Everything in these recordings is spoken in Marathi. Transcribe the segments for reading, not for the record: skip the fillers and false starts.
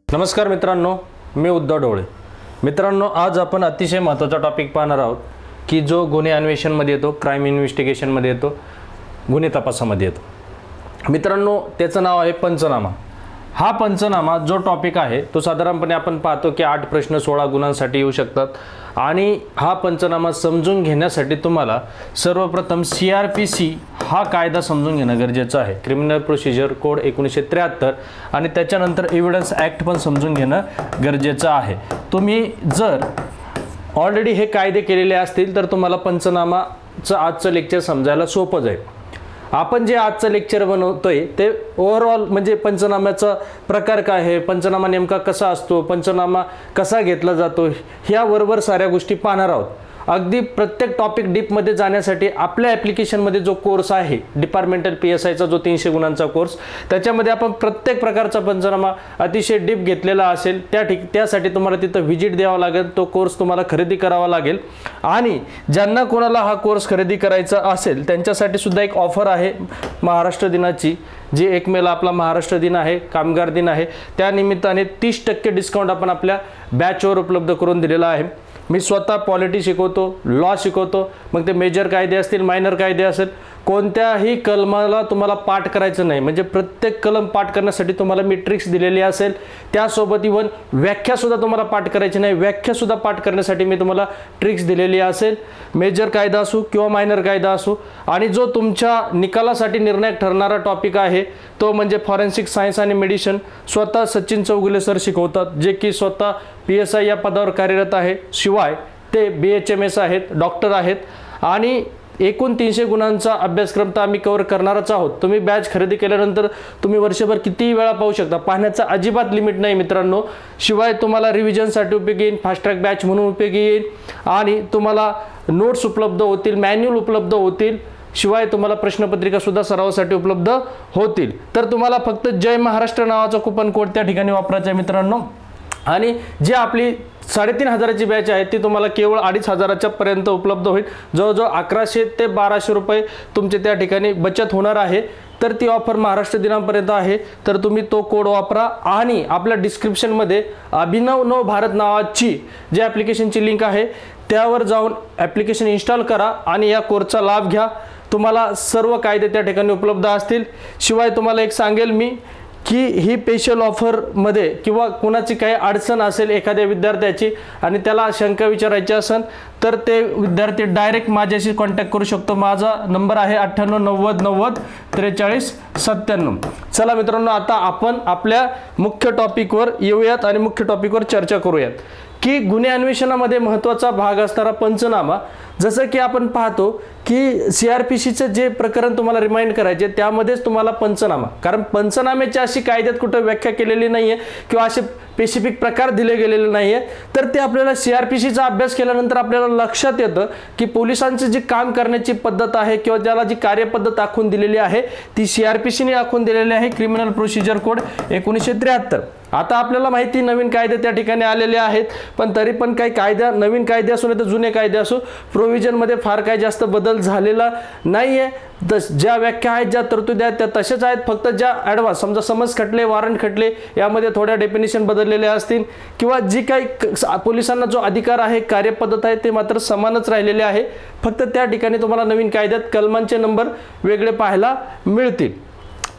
नमस्कार मित्रांनो, मी उद्धव ढवळे. मित्रांनो, आज आपण अतिशय महत्त्वाचा टॉपिक पाहणार आहोत की जो गुन्हे अन्वेषणमध्ये येतो, क्राईम इन्व्हेस्टिगेशनमध्ये येतो, गुन्हे तपासामध्ये येतो. मित्रांनो, त्याचं नाव आहे पंचनामा. हा पंचनामा जो टॉपिक आहे तो साधारणपणे आपण पाहतो की 8 प्रश्न 16 गुन्ह्यांसाठी येऊ शकतात. आणि हा पंचनामा समजून घेण्यासाठी तुम्हाला सर्वप्रथम CRPC हा कायदा समजून घेणं गरजेचं आहे, क्रिमिनल प्रोसिजर कोड 1973, आणि त्याच्यानंतर एव्हिडन्स ॲक्ट पण समजून घेणं गरजेचं आहे. तुम्ही जर ऑलरेडी हे कायदे केलेले असतील तर तुम्हाला पंचनामाचं आजचं लेक्चर समजायला सोपं जाईल. आपण जे आजचं लेक्चर बनवतोय ते ओव्हरऑल म्हणजे पंचनाम्याचा प्रकार काय आहे, पंचनामा नेमका कसा असतो, पंचनामा कसा घेतला जातो, ह्याबरोबर साऱ्या गोष्टी पाहणार आहोत. अगदी प्रत्येक टॉपिक डीपमध्ये जाण्यासाठी आपल्या ॲप्लिकेशनमध्ये जो कोर्स आहे डिपार्टमेंटल PSIचा जो 300 गुणांचा कोर्स, त्याच्यामध्ये आपण प्रत्येक प्रकारचा पंचनामा अतिशय डीप घेतलेला असेल. त्यासाठी तुम्हाला तिथं व्हिजिट द्यावं लागेल, तो कोर्स तुम्हाला खरेदी करावा लागेल. आणि ज्यांना कोणाला हा कोर्स खरेदी करायचा असेल त्यांच्यासाठी सुद्धा एक ऑफर आहे महाराष्ट्र दिनाची, जी 1 मेला आपला महाराष्ट्र दिन आहे, कामगार दिन आहे. त्या निमित्ताने 30% डिस्काउंट आपण आपल्या बॅचवर उपलब्ध करून दिलेला आहे. मी स्वतः पॉलिटी शिकवतो, लॉ शिकवतो. मग ते मेजर कायदे असतील, मायनर कायदे असेल, कोणत्याही कलमाला तुम्हाला पाठ करायचं नाही. म्हणजे प्रत्येक कलम पाठ करण्यासाठी तुम्हाला मी ट्रिक्स दिलेली असेल. त्यासोबत इव्हन व्याख्यासुद्धा तुम्हाला पाठ करायची नाही, व्याख्यासुद्धा पाठ करण्यासाठी मी तुम्हाला ट्रिक्स दिलेली असेल. मेजर कायदा असो किंवा मायनर कायदा असो. आणि जो तुमच्या निकालासाठी निर्णायक ठरणारा टॉपिक आहे तो म्हणजे फॉरेन्सिक सायन्स आणि मेडिसिन. स्वतः सचिन चौगुले सर शिकवतात, जे की स्वतः PSI या पदावर कार्यरत आहे. शिवाय ते BHMS आहेत, डॉक्टर आहेत. आणि एकूण 300 गुणांचा अभ्यासक्रम तर आम्ही कव्हर करणारच आहोत. तुम्ही बॅच खरेदी केल्यानंतर तुम्ही वर्षभर कितीही वेळा पाहू शकता, पाहण्याचा अजिबात लिमिट नाही मित्रांनो. शिवाय तुम्हाला रिव्हिजनसाठी उपयोगी येईल, फास्ट ट्रॅक बॅच म्हणून उपयोगी येईल. आणि तुम्हाला नोट्स उपलब्ध होतील, मॅन्युअल उपलब्ध होतील. शिवाय तुम्हाला प्रश्नपत्रिका सुद्धा सरावासाठी उपलब्ध होतील. तर तुम्हाला फक्त जय महाराष्ट्र नावाचा कुपन कोड त्या ठिकाणी वापरायचा आहे मित्रांनो. आणि जे आपली 3500ची बॅच आहे ती तुम्हाला केवळ 2500च्या पर्यंत उपलब्ध होईल. जवळजवळ 1100 ते 1200 रुपये तुमचे त्या ठिकाणी बचत होणार आहे. तर ती ऑफर महाराष्ट्र दिनापर्यंत आहे. तर तुम्ही तो कोड वापरा. आणि आपल्या डिस्क्रिप्शनमध्ये अभिनव नव भारत नावाची जी ॲप्लिकेशनची लिंक आहे त्यावर जाऊन ॲप्लिकेशन इन्स्टॉल करा आणि या कोर्सचा लाभ घ्या. तुम्हाला सर्व कायदे त्या ठिकाणी उपलब्ध असतील. शिवाय तुम्हाला एक सांगेल मी की ही स्पेशल ऑफरमध्ये किंवा कोणाची काही अडचण असेल एखाद्या विद्यार्थ्याची आणि त्याला शंका विचारायची असेल तर ते विद्यार्थी डायरेक्ट माझ्याशी कॉन्टॅक्ट करू शकतो. माझा नंबर आहे 98 90 90 43 97. चला मित्रांनो, आता आपण आपल्या मुख्य टॉपिकवर येऊयात आणि मुख्य टॉपिकवर चर्चा करूयात की गुन्हे अन्वेषणामध्ये महत्त्वाचा भाग असणारा पंचनामा. जसं की आपण पाहतो की CRPCचं जे प्रकरण तुम्हाला रिमाइंड करायचे त्यामध्येच तुम्हाला पंचनामा, कारण पंचनाम्याची अशी कायद्यात कुठं व्याख्या केलेली नाही आहे किंवा असे स्पेसिफिक प्रकार दिले गेलेले नाही आहे. तर ते आपल्याला CRPCचा अभ्यास केल्यानंतर आपल्याला लक्षात येतं की पोलिसांची जी काम करण्याची पद्धत आहे किंवा ज्याला जी कार्यपद्धत आखून दिलेली आहे ती CRPCने आखून दिलेली आहे, क्रिमिनल प्रोसिजर कोड 1973. आता आपल्याला माहिती नवीन कायदे त्या ठिकाणी आलेले आहेत, पण तरी पण काही कायदा, नवीन कायदे असो नाही तर जुने कायदे असो, प्रोव्हिजनमध्ये फार काही जास्त बदल झालेला नाही आहे. ज्या व्याख्या आहेत, ज्या तरतुदी आहेत त्या तशाच आहेत. फक्त ज्या ॲडव्हान्स समजा समज खटले, वॉरंट खटले यामध्ये थोड्या डेफिनेशन बदललेल्या असतील किंवा जी काही पोलिसांना जो अधिकार आहे, कार्यपद्धत आहे ते मात्र समानच राहिलेले आहे. फक्त त्या ठिकाणी तुम्हाला नवीन कायद्यात कलमांचे नंबर वेगळे पाहायला मिळतील.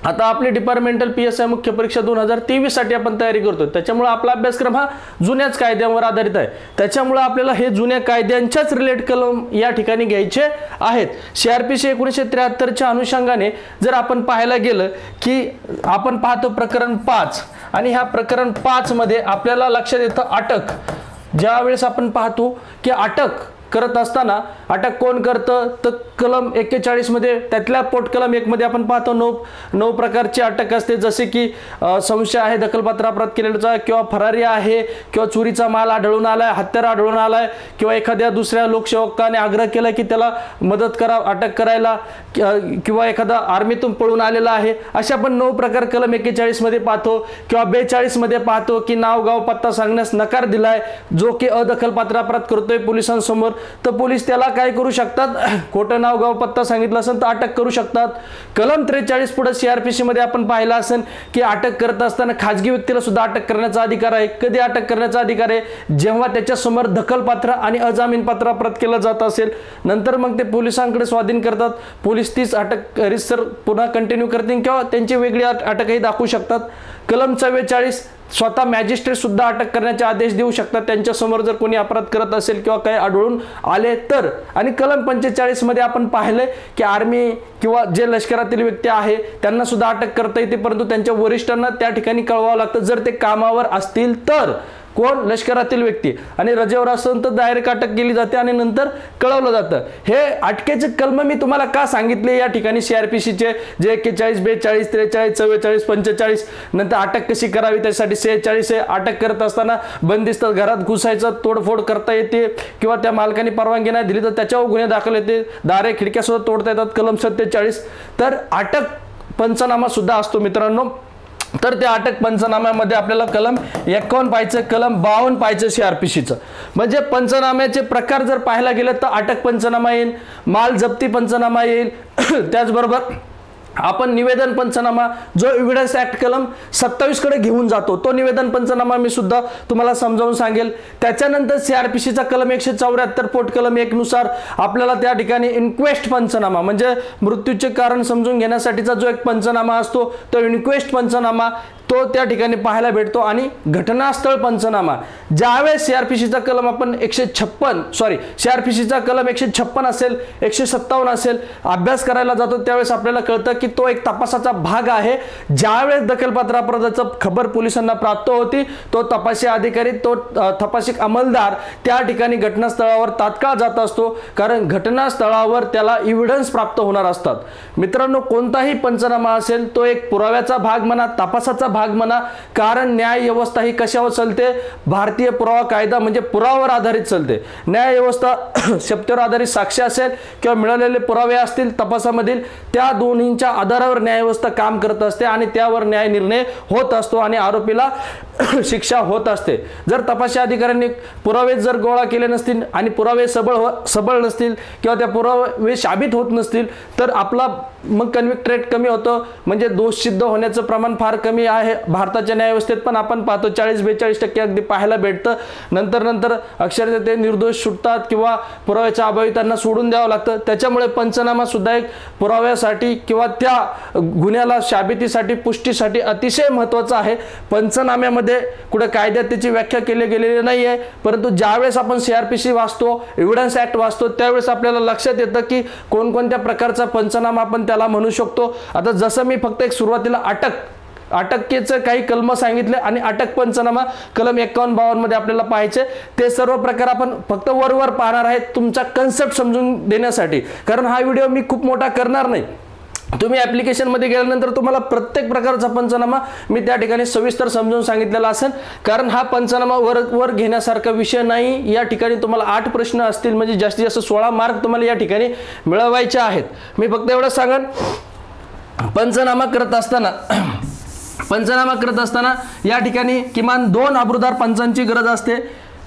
आता आपली डिपार्टमेंटल PSI मुख्य परीक्षा 2023 साठी आपण तयारी करतो. त्याच्यामुळे आपला अभ्यासक्रम हा जुन्याच कायद्यांवर आधारित आहे. त्याच्यामुळे आपल्याला हे जुन्या कायद्यांच्याच रिलेट कलम या ठिकाणी घ्यायचे आहेत. CRPC 1973च्या अनुषंगाने जर आपण पाहायला गेलं की आपण पाहतो प्रकरण 5 आणि ह्या प्रकरण 5 मध्ये आपल्याला लक्षात येतं अटक. ज्यावेळेस आपण पाहतो की अटक करत असताना अटक कोण करतं तर कलम 41 मध्ये, त्यातल्या पोट कलम 1 मध्ये आपण पाहतो 9 प्रकारची अटक असते. जसे की संशय आहे दखलपात्र अपराध केलेला किंवा फरारी आहे किंवा चोरीचा माल आढळून आलाय, हत्यार आढळून आलाय किंवा एखाद्या दुसऱ्या लोकसेवकाने आग्रह केला की त्याला मदत करा अटक करायला किंवा एखादा आर्मीतून पळून आलेला आहे. अशा आपण 9 प्रकार कलम 41 मध्ये पाहतो. किंवा 42 मध्ये पाहतो की नाव गाव पत्ता सांगण्यास नकार दिलाय जो की अदखलपात्र अपराध करतोय पोलिसांसमोर, तर पोलीस त्याला काय करू शकतात, खोटं नाव गाव पत्ता सांगितलं असेल तर अटक करू शकतात. कलम 43 पुढे CRPC मध्ये आपण पाहिलं असेल की अटक करत असताना खाजगी व्यक्तीला सुद्धा अटक करण्याचा अधिकार आहे. कधी अटक करण्याचा अधिकार आहे, जेव्हा त्याच्यासमोर दखलपात्र आणि अजामीनपात्र अपराध केला जात असेल, नंतर मग ते पोलिसांकडे स्वाधीन करतात. पोलीस तीच अटक रितसर पुन्हा कंटिन्यू करतील किंवा त्यांची वेगळी अटकही दाखवू शकतात. कलम 44 स्वतः मॅजिस्ट्रेट सुद्धा अटक करण्याचे आदेश देऊ शकतात त्यांच्या समोर जर कोणी अपराध करत असेल किंवा काही आढळून आले तर. आणि कलम 45 मध्ये आपण पाहिले की आर्मी किंवा जे लष्करातील व्यक्ती आहे त्यांना सुद्धा अटक करता येते, परंतु त्यांच्या वरिष्ठांना त्या ठिकाणी कळवावं लागतं जर ते कामावर असतील तर. कोण, लष्करातील व्यक्ती. आणि रजेवर असेल तर डायरेक्ट अटक केली जाते आणि नंतर कळवलं जातं. हे अटकेचे कलम मी तुम्हाला का सांगितले या ठिकाणी CRPCचे जे 41, 42, 43, 44, 45, नंतर अटक कशी करावी त्यासाठी 46 आहे. अटक करत असताना बंदिस्त घरात घुसायचं, तोडफोड करता येते किंवा त्या मालकाने परवानगी नाही दिली तर त्याच्यावर गुन्हे दाखल येते, दारे खिडक्या सुद्धा तोडता येतात. कलम 47 तर अटक पंचनामा सुद्धा असतो मित्रांनो. तर त्या अटक पंचनाम्यामध्ये आपल्याला कलम 51 पाहायचं, कलम 52 पाहायचं CRPCचं. म्हणजे पंचनाम्याचे प्रकार जर पाहायला गेलं तर अटक पंचनामा येईल, माल जप्ती पंचनामा येईल, त्याचबरोबर आपण निवेदन पंचनामा जो एव्हिडन्स ऍक्ट कलम 27 कडे घेऊन जातो तो निवेदन पंचनामा मी सुद्धा तुम्हाला समजावून सांगेल. त्याच्यानंतर CRPCचा कलम 174 पोट कलम 1 नुसार आपल्याला त्या ठिकाणी इन्क्वेस्ट पंचनामा म्हणजे मृत्यूचे कारण समजून घेण्यासाठीचा जो एक पंचनामा असतो तो इन्क्वेस्ट पंचनामा तो त्या ठिकाणी पाहायला भेटतो. आणि घटनास्थळ पंचनामा ज्यावेळेस CRPCचा कलम आपण CRPCचा कलम 156 असेल 157 असेल अभ्यास करायला जातो त्यावेळेस आपल्याला कळतं की तो एक तपासाचा भाग आहे. ज्यावेळेस दखलपात्र अपराधाचं खबर पोलिसांना प्राप्त होती तो तपासी अधिकारी तो तपासी अंमलदार त्या ठिकाणी घटनास्थळावर तात्काळ जात असतो, कारण घटनास्थळावर त्याला एव्हिडन्स प्राप्त होणार असतात. मित्रांनो, कोणताही पंचनामा असेल तो एक पुराव्याचा भाग म्हणा, तपासाचा भाग म्हणा, कारण न्याय व्यवस्था ही कशावर चालते, भारतीय पुरावा कायदा म्हणजे पुराव्यावर आधारित चालते. न्याय व्यवस्था शब्दावर आधारित साक्ष असेल किंवा मिळालेले पुरावे असतील तपासामधील त्या दोन्हींच्या आधारावर न्याय व्यवस्था काम करत असते आणि त्यावर न्याय निर्णय होत असतो आणि आरोपीला शिक्षा होत असते. जर तपासी अधिकाऱ्यांनी पुरावे जर गोळा केले नसतील आणि पुरावे सबळ नसतील किंवा त्या पुरावे साबित होत नसतील तर आपला मग कन्व्हिक्ट रेट कमी होतो, म्हणजे दोष सिद्ध होण्याचं प्रमाण फार कमी आहे. भारताच्या न्यायव्यवस्थेत पण आपण पाहतो 40-42% अगदी पाहायला भेटतं. नंतर अक्षरशः ते निर्दोष सुटतात किंवा पुराव्याच्या अभावी त्यांना सोडून द्यावं लागतं. त्याच्यामुळे पंचनामा सुद्धा एक पुराव्यासाठी किंवा त्या गुन्ह्याला साबितीसाठी पुष्टीसाठी अतिशय महत्त्वाचा आहे. पंचनाम्यामध्ये कुठे कायद्यात त्याची व्याख्या केली गेलेली नाही आहे, परंतु ज्यावेळेस आपण CRPC वाचतो, एव्हिडन्स ऍक्ट वाचतो त्यावेळेस आपल्याला लक्षात येतं की कोणकोणत्या प्रकारचा पंचनामा आपण त्याला म्हणू शकतो. आता जसं मी फक्त एक सुरुवातीला अटकेचं काही कलम सांगितले आणि अटक पंचनामा कलम 51-52 मध्ये आपल्याला पाहायचे, ते सर्व प्रकार आपण फक्त वरवर पाहणार आहेत तुमचा कन्सेप्ट समजून देण्यासाठी, कारण हा व्हिडिओ मी खूप मोठा करणार नाही. तुम्ही ऍप्लिकेशन मध्ये गेल्यानंतर तुम्हाला प्रत्येक प्रकारचा पंचनामा मी त्या ठिकाणी सविस्तर समजून सांगितलेला असेल, कारण हा पंचनामा वर घेण्यासारखा विषय नाही. या ठिकाणी तुम्हाला 8 प्रश्न असतील, म्हणजे जास्तीत जास्त 16 मार्क तुम्हाला या ठिकाणी मिळवायचे आहेत. मी फक्त एवढं सांगेन, पंचनामा करत असताना या ठिकाणी किमान 2 अब्रुदार पंचांची गरज असते.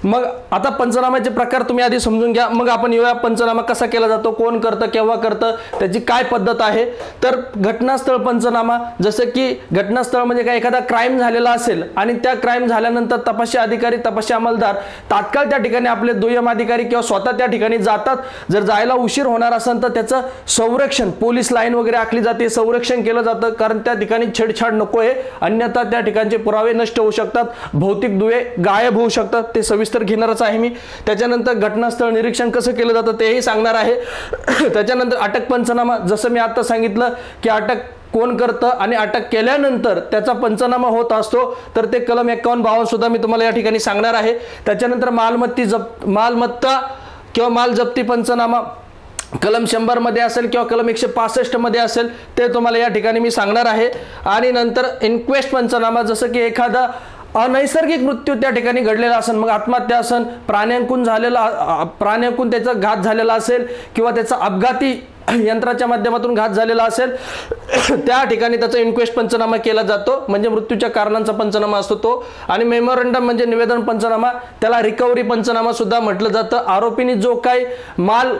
मग आता पंचनाम्याचे प्रकार तुम्ही आधी समजून घ्या, मग आपण येऊया पंचनामा कसा केला जातो, कोण करतं, केव्हा करतं, त्याची काय पद्धत आहे. तर घटनास्थळ पंचनामा, जसं की घटनास्थळ म्हणजे काय, एखादा क्राईम झालेला असेल आणि त्या क्राईम झाल्यानंतर तपासी अधिकारी तपासी अंमलदार तात्काळ त्या ठिकाणी आपले दुय्यम अधिकारी किंवा स्वतः त्या ठिकाणी जातात. जर जायला उशीर होणार असेल तर त्याचं संरक्षण, पोलीस लाईन वगैरे आखली जाते, संरक्षण केलं जातं, कारण त्या ठिकाणी छेडछाड नको आहे, अन्यथा त्या ठिकाणचे पुरावे नष्ट होऊ शकतात, भौतिक दुवे गायब होऊ शकतात. ते सविस्तर घेणारच आहे मी. त्याच्यानंतर घटनास्थळ निरीक्षण कसं केलं जातं तेही सांगणार आहे. त्याच्यानंतर अटक पंचनामा, जसं मी आता सांगितलं की अटक कोण करतं आणि अटक केल्यानंतर त्याचा पंचनामा होत असतो, तर ते कलम 51-52 सुद्धा मी तुम्हाला या ठिकाणी सांगणार आहे. त्याच्यानंतर मालमत्ता किंवा माल जप्ती पंचनामा कलम 100 मध्ये असेल किंवा कलम 165 मध्ये असेल ते तुम्हाला या ठिकाणी मी सांगणार आहे. आणि नंतर इन्क्वेस्ट पंचनामा, जसं की एखादा अनैसर्गिक मृत्यू त्या ठिकाणी घडलेला असेल, मग आत्महत्या असेल, प्राण्यांकून त्याचा घात झालेला असेल किंवा त्याचा अपघाती यंत्राच्या माध्यमातून घात झालेला असेल त्या ठिकाणी त्याचा इन्क्वेस्ट पंचनामा केला जातो, म्हणजे मृत्यूच्या कारणांचा पंचनामा असतो तो. आणि मेमोरंडम म्हणजे निवेदन पंचनामा, त्याला रिकव्हरी पंचनामा सुद्धा म्हटलं जातं. आरोपीने जो काही माल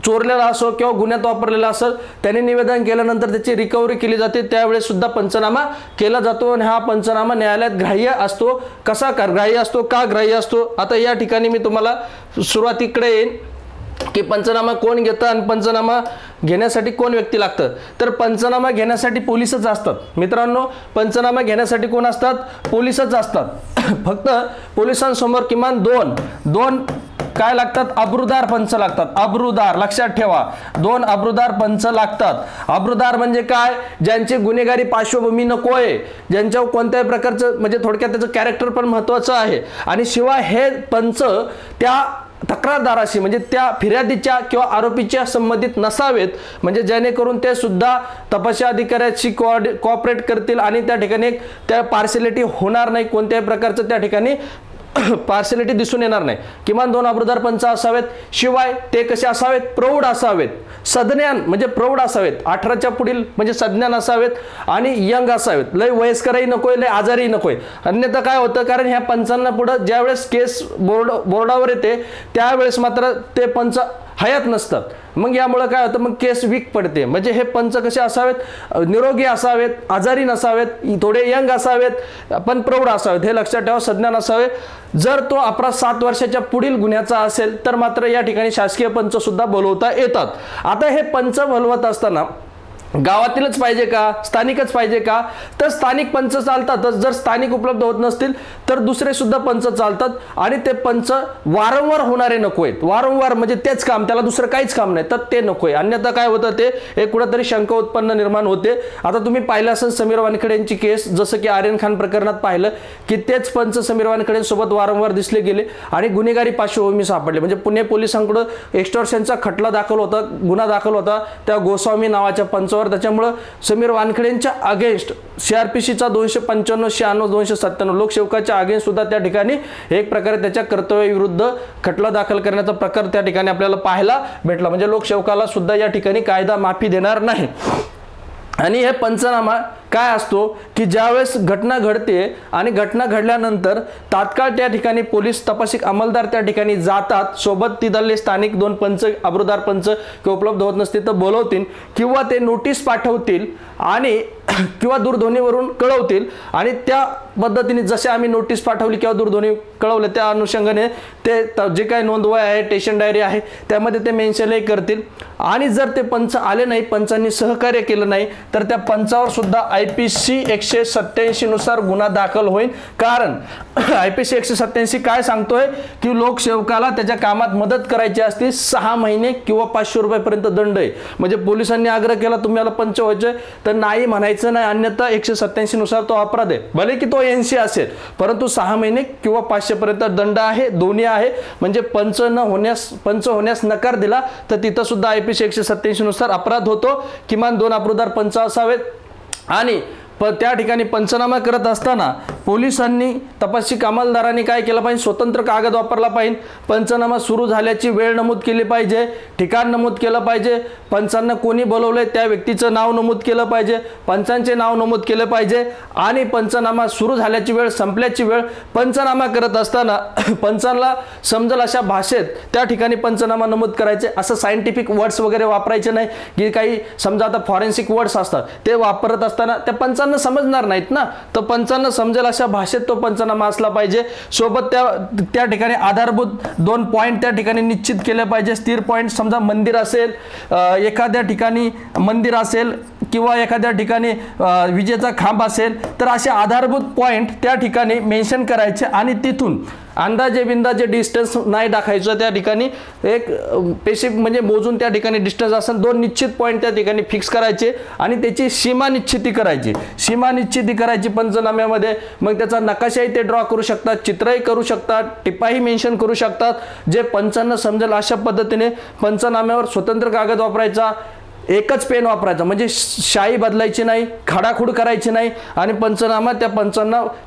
चोरलेला असो किंवा गुन्ह्यात वापरलेला असेल त्याने निवेदन केल्यानंतर त्याची रिकव्हरी केली जाते, त्यावेळेस सुद्धा पंचनामा केला जातो. आणि हा पंचनामा न्यायालयात ग्राह्य असतो. कसा ग्राह्य असतो, का ग्राह्य असतो, आता या ठिकाणी मी तुम्हाला सुरुवातीकडे येईन की पंचनामा कोण घेतं आणि पंचनामा घेण्यासाठी कोण व्यक्ती लागतं. तर पंचनामा घेण्यासाठी पोलीसच असतात मित्रांनो. पंचनामा घेण्यासाठी कोण असतात, पोलीसच असतात. फक्त पोलिसांसमोर किमान दोन काय लागतात, अब्रुदार पंच लागतात. अब्रुदार लक्षात ठेवा, 2 अब्रुदार पंच लागतात. अब्रुदार म्हणजे काय, ज्यांची गुन्हेगारी पार्श्वभूमी नकोय, ज्यांच्यावर कोणत्याही प्रकारचं म्हणजे थोडक्यात त्याचं कॅरेक्टर पण महत्त्वाचं आहे. आणि शिवाय हे पंच त्या तक्रारदाराशी म्हणजे त्या फिर्यादीच्या किंवा आरोपीच्या संबंधित नसावेत, म्हणजे जेणेकरून ते सुद्धा तपासी अधिकाऱ्याशी कोऑपरेट करतील आणि त्या ठिकाणी त्या पार्शियलिटी होणार नाही, कोणत्याही प्रकारचं त्या ठिकाणी पार्शियलिटी दिसून येणार नाही. किमान 2 अब्रुदार पंच असावेत. शिवाय ते कसे असावेत, प्रौढ असावेत, सज्ञान म्हणजे प्रौढ असावेत, 18च्या पुढील म्हणजे सज्ञान असावेत आणि यंग असावेत. लय वयस्करही नकोय, लय आजारही नकोय. अन्यथा काय होतं, कारण ह्या पंचांना पुढं ज्यावेळेस केस बोर्डावर येते त्यावेळेस मात्र ते पंच हयात नसतात. मग यामुळे काय होतं, मग केस वीक पडते. म्हणजे हे पंच कसे असावेत, निरोगी असावेत, आजारी नसावेत, थोडे यंग असावेत, पण प्रौढ असावेत, हे लक्षात ठेवा, सज्ञान असावे. जर तो अपराध 7 वर्षाच्या पुढील गुन्ह्याचा असेल तर मात्र या ठिकाणी शासकीय पंच सुद्धा बोलवता येतात. आता हे पंच बोलवत असताना गावातीलच पाहिजे का, स्थानिकच पाहिजे का, तर स्थानिक पंच चालतातच. जर स्थानिक उपलब्ध होत नसतील तर दुसरे सुद्धा पंच चालतात. आणि ते पंच वारंवार होणारे नको आहेत. वारंवार म्हणजे तेच काम, त्याला दुसरं काहीच काम नाही, तर ते नकोय. अन्यथा काय होतं, ते एक कुठेतरी शंका उत्पन्न निर्माण होते. आता तुम्ही पाहिलं असेल समीर वानखेडे यांची केस, जसं की आर्यन खान प्रकरणात पाहिलं की तेच पंच समीर वानखेडेंसोबत वारंवार दिसले गेले आणि गुन्हेगारी पार्श्वभूमी सापडले. म्हणजे पुणे पोलिसांकडे एक्स्टॉर्शनचा खटला दाखल होता, गुन्हा दाखल होता त्या गोस्वामी नावाच्या पंचावर. त्याच्यामुळे समीर वानखेडेंच्या अगेन्स्ट CRPCचा 295, 96, 297 लोकसेवकाच्या अगेन्स्ट सुद्धा त्या ठिकाणी एक प्रकारे त्याच्या कर्तव्याविरुद्ध खटला दाखल करण्याचा प्रकार त्या ठिकाणी आपल्याला पाहायला भेटला. म्हणजे लोकसेवकाला सुद्धा या ठिकाणी कायदा माफी देणार नाही. आणि हे पंचनामा काय असतो की ज्यावेळेस घटना घडते आणि घटना घडल्यानंतर तात्काळ त्या ठिकाणी पोलीस तपासिक अंमलदार त्या ठिकाणी जातात. सोबत तिथले स्थानिक 2 पंच, अब्रुदार पंच उपलब्ध होत नसतील तर बोलवतील किंवा ते नोटीस पाठवतील आणि किंवा दूरध्वनीवरून कळवतील. आणि त्या पद्धतीने जसे आम्ही नोटीस पाठवली किंवा दूरध्वनी कळवले त्या अनुषंगाने ते जे काही नोंदवही आहे, टेशन डायरी आहे, त्यामध्ये ते मेन्शनही करतील. आणि जर ते पंच आले नाही, पंचांनी सहकार्य केलं नाही, तर त्या पंचावर सुद्धा IPC 187 नुसार गुन्हा दाखल होईल. कारण IPC 187 काय सांगतोय की लोकसेवकाला त्याच्या कामात मदत करायची असते, 6 महिने किंवा 500 रुपयापर्यंत दंड आहे. म्हणजे पोलिसांनी आग्रह केला तुम्हाला पंच व्हायचे तर नाही म्हणायचं नाही, अन्यथा 187 नुसार तो अपराध आहे. भले की तो NC असेल, परंतु 6 महिने किंवा 500 पर्यंत दंड आहे, दोन्ही आहे. म्हणजे पंच होण्यास नकार दिला तर तिथं सुद्धा IPC 187 नुसार अपराध होतो. किमान 2 अब्रुदार पंच असावेत. आणि त्या ठिकाणी पंचनामा करत असताना पोलिसांनी, तपासिक अंमलदारांनी काय केलं पाहिजे, स्वतंत्र कागद वापरला पाहिजे. पंचनामा सुरू झाल्याची वेळ नमूद केली पाहिजे, ठिकाण नमूद केलं पाहिजे, पंचांना कोणी बोलवलंय त्या व्यक्तीचं नाव नमूद केलं पाहिजे, पंचांचे नाव नमूद केलं पाहिजे. आणि पंचनामा सुरू झाल्याची वेळ, संपल्याची वेळ, पंचनामा करत असताना पंचांना समजेल अशा भाषेत त्या ठिकाणी पंचनामा नमूद करायचे. असं सायंटिफिक वर्ड्स वगैरे वापरायचे नाही की काही समजा आता फॉरेन्सिक वर्ड्स असतात ते वापरत असताना त्या पंचांना समजणार नाहीत ना, तर पंचांना समजेल अशा भाषेत तो पंचनामा असला पाहिजे. सोबत त्या ठिकाणी आधारभूत 2 पॉइंट त्या ठिकाणी निश्चित केले पाहिजे. स्थिर पॉइंट समजा मंदिर असेल, एखाद्या ठिकाणी मंदिर असेल किंवा एखाद्या ठिकाणी विजेचा खांब असेल तर असे आधारभूत पॉइंट त्या ठिकाणी मेन्शन करायचे. आणि तिथून अंदाजे डिस्टन्स नाही टाकायचं, त्या ठिकाणी एक पेशिफ म्हणजे मोजून त्या ठिकाणी डिस्टन्स असेल 2 निश्चित पॉइंट त्या ठिकाणी फिक्स करायचे आणि त्याची सीमा निश्चिती करायची पंचनाम्यामध्ये. मग त्याचा नकाशाही ते ड्रॉ करू शकतात, चित्रही करू शकतात, टिपाही मेन्शन करू शकतात. जे पंचांना समजेल अशा पद्धतीने पंचनाम्यावर स्वतंत्र कागद वापरायचा, एकच पेन वापरायचा, म्हणजे शाई बदलायची नाही, खाडाखूड करायची नाही आणि पंचनामा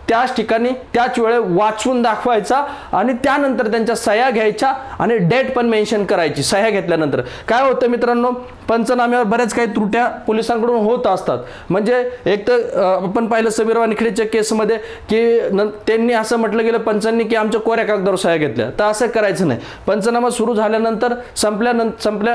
त्याच ठिकाणी त्याच वेळे वाचून दाखवायचा आणि त्यानंतर त्यांच्या सह्या घ्यायच्या आणि डेट पण मेन्शन करायची. सह्या घेतल्यानंतर काय होतं मित्रांनो, पंचनाम्यावर बऱ्याच काही त्रुट्या पोलिसांकडून होत असतात. म्हणजे एक तर आपण पाहिलं समीर वानखेडेच्या केसमध्ये की त्यांनी असं म्हटलं गेलं पंचांनी की आमच्या कोऱ्या कागदावर सह्या घेतल्या, तर असं करायचं नाही. पंचनामा सुरू झाल्यानंतर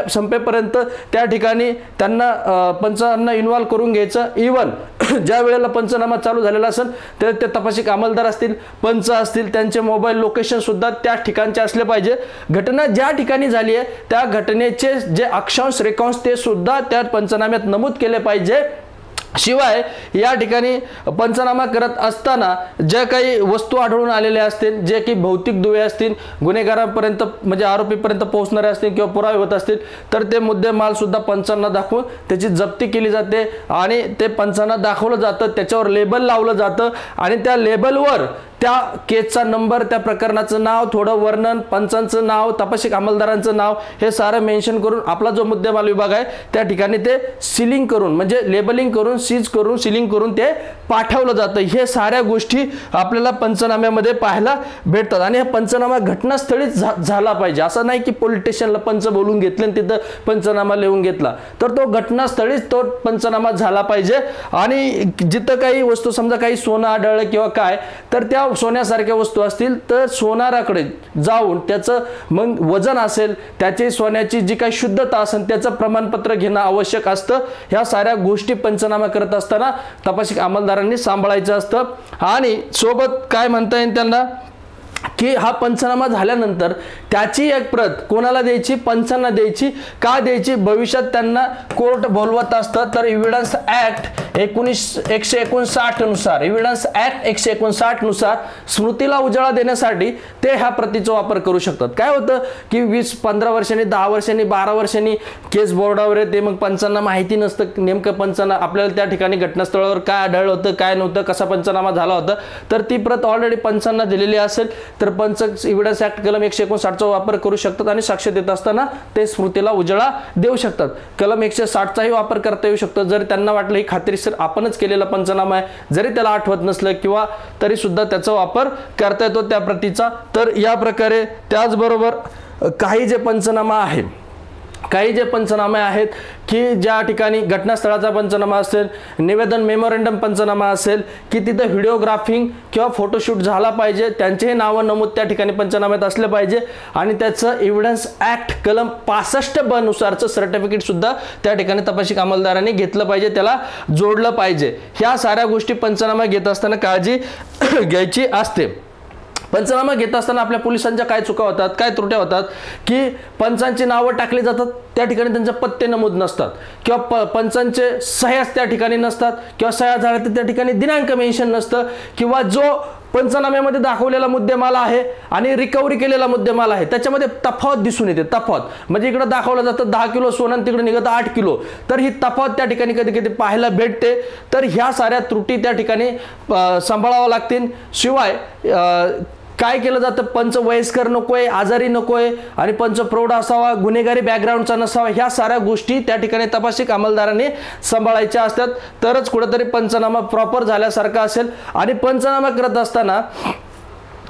संपेपर्यंत त्या ठिकाणी त्यांना पंचांना इन्व्हॉल्व करून घ्यायचं. इव्हन ज्या वेळेला पंचनामा चालू झालेला असेल तर ते तपासिक अंमलदार असतील, पंच असतील, त्यांचे मोबाईल लोकेशन सुद्धा त्या ठिकाणचे असले पाहिजे. घटना ज्या ठिकाणी झाली आहे त्या घटनेचे जे अक्षांश रेखांश ते सुद्धा त्या पंचनाम्यात नमूद केले पाहिजे. शिवाय या ठिकाणी पंचनामा करत असताना ज्या काही वस्तू आढळून आलेल्या असतील, जे की भौतिक दुवे असतील, गुन्हेगारांपर्यंत म्हणजे आरोपीपर्यंत पोहोचणारे असतील किंवा पुरावे होत असतील, तर ते मुद्देमाल सुद्धा पंचांना दाखवून त्याची जप्ती केली जाते आणि ते पंचांना दाखवलं जातं, त्याच्यावर लेबल लावलं जातं आणि त्या लेबलवर त्या केसचा नंबर, त्या प्रकरणाचं नाव, थोडं वर्णन, पंचांचं नाव, तपासिक अंमलदारांचं नाव हे सारं मेन्शन करून आपला जो मुद्देमाल विभाग आहे त्या ठिकाणी ते सीलिंग करून म्हणजे लेबलिंग करून सीज करून सीलिंग करून ते पाठवलं जातं. हे साऱ्या गोष्टी आपल्याला पंचनाम्यामध्ये पाहायला भेटतात आणि हा पंचनामा घटनास्थळीच झाला पाहिजे. असं नाही की पोलीस स्टेशनला पंच बोलून घेतले आणि तिथं पंचनामा लिहून घेतला, तर तो घटनास्थळीच तो पंचनामा झाला पाहिजे. आणि जिथं काही वस्तू समजा काही सोनं आढळलं किंवा काय, तर त्या सोन्यासारख्या वस्तू असतील तर सोनाराकडे जाऊन त्याचं मग वजन असेल, त्याची सोन्याची जी काही शुद्धता असेल त्याचं प्रमाणपत्र घेणं आवश्यक असतं. ह्या साऱ्या गोष्टी पंचनामा करत असताना तपासिक अंमलदारांनी सांभाळायचं असतं. आणि सोबत काय म्हणता येईल त्यांना की हा पंचनामा झाल्यानंतर त्याची एक प्रत कोणाला द्यायची, पंचांना द्यायची. का द्यायची, भविष्यात त्यांना कोर्ट बोलवत असतं तर एव्हिडन्स ऍक्ट 159 नुसार एव्हिडन्स ऍक्ट 159 नुसार स्मृतीला उजाळा देण्यासाठी ते ह्या प्रतीचा वापर करू शकतात. काय होतं की 20-15 वर्षांनी, 10 वर्षांनी, 12 वर्षांनी केस बोर्डावर येते, मग पंचांना माहिती नसतं नेमकं पंचांना आपल्याला त्या ठिकाणी घटनास्थळावर काय आढळलं होतं, काय नव्हतं, कसा पंचनामा झाला होता, तर ती प्रत ऑलरेडी पंचांना दिलेली असेल तर पंच एव्हिडन्स ऍक्ट कलम 159 चा वापर करू शकतात आणि साक्ष देत असताना ते स्मृतीला उजाळा देऊ शकतात. कलम 160 चाही वापर करता येऊ शकतो जर त्यांना वाटलं ही खात्रीशीर आपणच केलेला पंचनामा आहे, जरी त्याला आठवत नसलं किंवा तरी सुद्धा त्याचा वापर करता येतो त्या प्रतीचा. तर या प्रकारे त्याचबरोबर काही जे पंचनामे आहेत की ज्या ठिकाणी घटनास्थळाचा पंचनामा असेल, निवेदन मेमोरंडम पंचनामा असेल की तिथं व्हिडिओग्राफिंग किंवा फोटोशूट झाला पाहिजे, त्यांचेही नावं नमूद त्या ठिकाणी पंचनाम्यात असले पाहिजे आणि त्याचं एव्हिडन्स ऍक्ट कलम 65 नुसारचं सर्टिफिकेट सुद्धा त्या ठिकाणी तपासिक अंमलदारांनी घेतलं पाहिजे, त्याला जोडलं पाहिजे. ह्या साऱ्या गोष्टी पंचनामा घेत असताना काळजी घ्यायची असते. पंचनामा घेत असताना आपल्या पोलिसांच्या काय चुका होतात, काय त्रुट्या होतात की पंचांची नावं टाकली जातात, त्या ठिकाणी त्यांचे पत्ते नमूद नसतात किंवा पंचांचे सह्याच त्या ठिकाणी नसतात किंवा सह्या झाल्या तर त्या ठिकाणी दिनांक मेन्शन नसतं किंवा जो पंचनाम्यामध्ये दाखवलेला मुद्देमाल आहे आणि रिकव्हरी केलेला मुद्देमाल आहे त्याच्यामध्ये तफावत दिसून येते. तफावत म्हणजे इकडे दाखवलं जातं 10 किलो सोनं, तिकडे निघतं 8 किलो, तर ही तफावत त्या ठिकाणी कधी कधी पाहायला भेटते. तर ह्या साऱ्या त्रुटी त्या ठिकाणी सांभाळाव्या लागतील. शिवाय काय केलं जातं, पंच वयस्कर नकोय, आजारी नकोय आणि पंच प्रौढ असावा, गुन्हेगारी बॅकग्राऊंडचा नसावा, ह्या साऱ्या गोष्टी त्या ठिकाणी तपासिक अंमलदारांनी सांभाळायच्या असतात, तरच कुठेतरी पंचनामा प्रॉपर झाल्यासारखा असेल. आणि पंचनामा करत असताना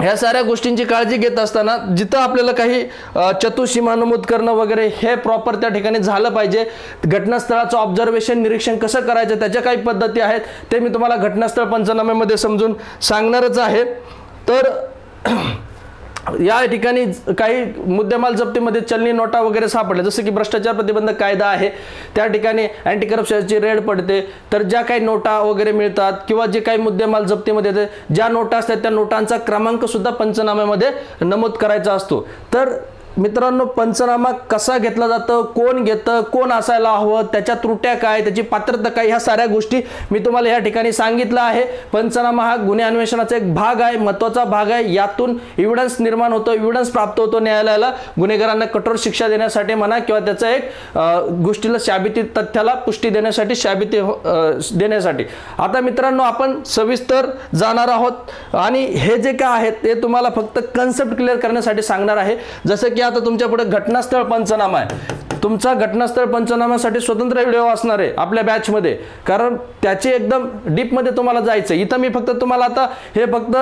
ह्या साऱ्या गोष्टींची काळजी घेत असताना जिथं आपल्याला काही चतुःसीमा नमूद करणं वगैरे हे प्रॉपर त्या ठिकाणी झालं पाहिजे. घटनास्थळाचं ऑब्झर्वेशन, निरीक्षण कसं करायचं त्याच्या काही पद्धती आहेत ते मी तुम्हाला घटनास्थळ पंचनाम्यामध्ये समजून सांगणारच आहे. तर या ठिकाणी काही मुद्देमाल जप्तीमध्ये चलनी नोटा वगैरे सापडल्या, जसं की भ्रष्टाचार प्रतिबंधक कायदा आहे त्या ठिकाणी अँटी करप्शनची रेड पडते, तर ज्या काही नोटा वगैरे मिळतात किंवा जे काही मुद्देमाल जप्तीमध्ये येते ज्या नोटा असतात त्या नोटांचा क्रमांक सुद्धा पंचनाम्यामध्ये नमूद करायचा असतो. तर मित्रांनो, पंचनामा कसा घेतला जातो, कोण घेतं, कोण असायला हवं, त्याच्या त्रुट्या काय, त्याची पात्रता काय, ह्या साऱ्या गोष्टी मी तुम्हाला या ठिकाणी सांगितलं आहे. पंचनामा हा गुन्हे अन्वेषणाचा एक भाग आहे, महत्त्वाचा भाग आहे. यातून एव्हिडन्स निर्माण होतो, एव्हिडन्स प्राप्त होतो न्यायालयाला गुन्हेगारांना कठोर शिक्षा देण्यासाठी म्हणा किंवा त्याचा एक गोष्टीला शाबिती, तथ्याला पुष्टी देण्यासाठी, शाबिती देण्यासाठी. आता मित्रांनो, आपण सविस्तर जाणार आहोत आणि हे जे काय आहेत ते तुम्हाला फक्त कन्सेप्ट क्लिअर करण्यासाठी सांगणार आहे. जसं की आता तुमच्या पुढे घटनास्थळ पंचनामा आहे. तुमचा घटनास्थळ पंचनाम्यासाठी स्वतंत्र व्हिडिओ असणार आहे आपल्या बॅचमध्ये, कारण त्याचे एकदम डीपमध्ये तुम्हाला जायचं. इथं मी फक्त तुम्हाला आता हे फक्त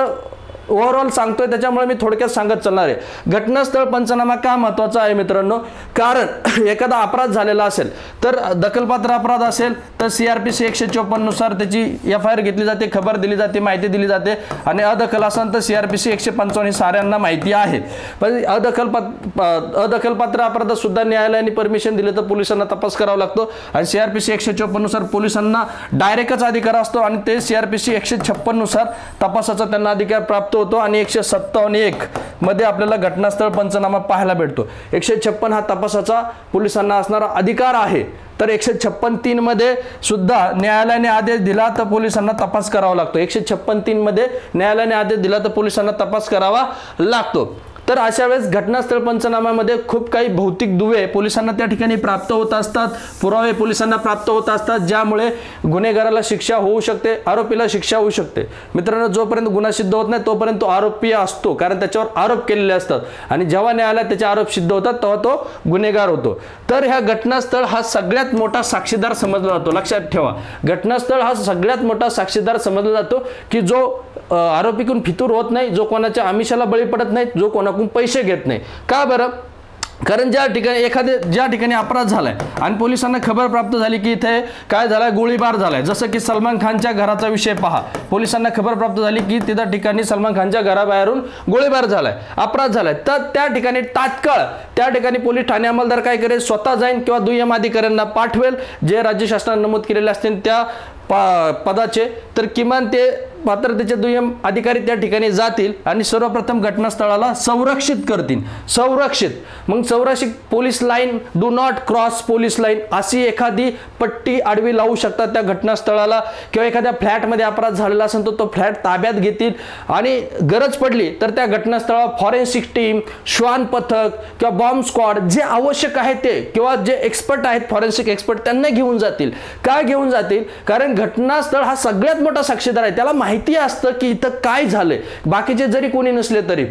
ओव्हरऑल सांगतोय, त्याच्यामुळे मी थोडक्यात सांगत चालणार आहे. घटनास्थळ पंचनामा का महत्त्वाचा आहे मित्रांनो? कारण एखादा अपराध झालेला असेल तर दखलपात्र अपराध असेल तर CRPC 154 नुसार त्याची FIR घेतली जाते, खबर दिली जाते, माहिती दिली जाते. आणि अदखल असेल तर CRPC 155 ही साऱ्यांना माहिती आहे. पण अदखलपात्र अपराधात सुद्धा न्यायालयाने परमिशन दिले तर पोलिसांना तपास करावा लागतो. आणि CRPC 154 नुसार पोलिसांना डायरेक्टच अधिकार असतो आणि ते CRPC 156 नुसार तपासाचा त्यांना अधिकार प्राप्त होतो. आणि 157(1) मध्ये आपल्याला घटनास्थळ पंचनामा पाहायला भेटतो. 156 हा तपासाचा पोलिसांना असणारा अधिकार आहे. तर 156(3) मध्ये सुद्धा न्यायालयाने आदेश दिला तर पोलिसांना तपास करावा लागतो. 156(3) मध्ये न्यायालयाने आदेश दिला तर पोलिसांना तपास करावा लागतो. तर अशा वेळेस घटनास्थळ पंचनाम्यामध्ये खूप काही भौतिक दुवे पोलिसांना त्या ठिकाणी प्राप्त होत असतात, पुरावे पोलिसांना प्राप्त होत असतात, ज्यामुळे गुन्हेगाराला शिक्षा होऊ शकते, आरोपीला शिक्षा होऊ शकते. मित्रांनो, जोपर्यंत गुन्हा सिद्ध होत नाही तोपर्यंत तो आरोपी असतो, कारण त्याच्यावर आरोप केलेले असतात. आणि जेव्हा न्यायालयात त्याचे आरोप सिद्ध होतात तेव्हा तो गुन्हेगार होतो. तर ह्या घटनास्थळ हा सगळ्यात मोठा साक्षीदार समजला जातो. लक्षात ठेवा, घटनास्थळ हा सगळ्यात मोठा साक्षीदार समजला जातो की जो आरोपीकडून फितूर होत नाही, जो कोणाच्या आमिषाला बळी पडत नाही, जो कोणाकडून पैसे घेत नाही. का बरं? कारण ज्या ठिकाणी अपराध झालाय आणि पोलिसांना खबर प्राप्त झाली की इथे काय झालाय, गोळीबार झालाय. जसं की सलमान खानच्या घराचा विषय पहा. पोलिसांना खबर प्राप्त झाली की त्या ठिकाणी सलमान खानच्या घराबाहेरून गोळीबार झालाय, अपराध झालाय. तर त्या ठिकाणी तात्काळ त्या ठिकाणी पोलीस ठाणे अंमलदार काय करेल, स्वतः जाईन किंवा दुय्यम अधिकाऱ्यांना पाठवेल जे राज्य शासनाने नमूद केलेले असतील त्या पदाचे. तर किमान ते पात्रतेचे दुय्यम अधिकारी त्या ठिकाणी जातील आणि सर्वप्रथम घटनास्थळाला संरक्षित करतील. मग संरक्षित police line, do not cross police line अशी एखादी पट्टी आडवी लावू शकतात त्या घटनास्थळाला. किंवा एखाद्या फ्लॅटमध्ये अपराध झालेला असेल तर तो फ्लॅट ताब्यात घेतील. आणि गरज पडली तर त्या घटनास्थळावर फॉरेन्सिक टीम, श्वान पथक किंवा बॉम्ब स्क्वॉड जे आवश्यक आहे ते, किंवा जे एक्सपर्ट आहेत फॉरेन्सिक एक्सपर्ट, त्यांना घेऊन जातील. काय घेऊन जातील? कारण घटनास्थळ हा सगळ्यात मोठा साक्षीदार आहे. त्याला माहिती असतं की इथं काय झालंय, बाकीचे जरी कोणी नसले तरी.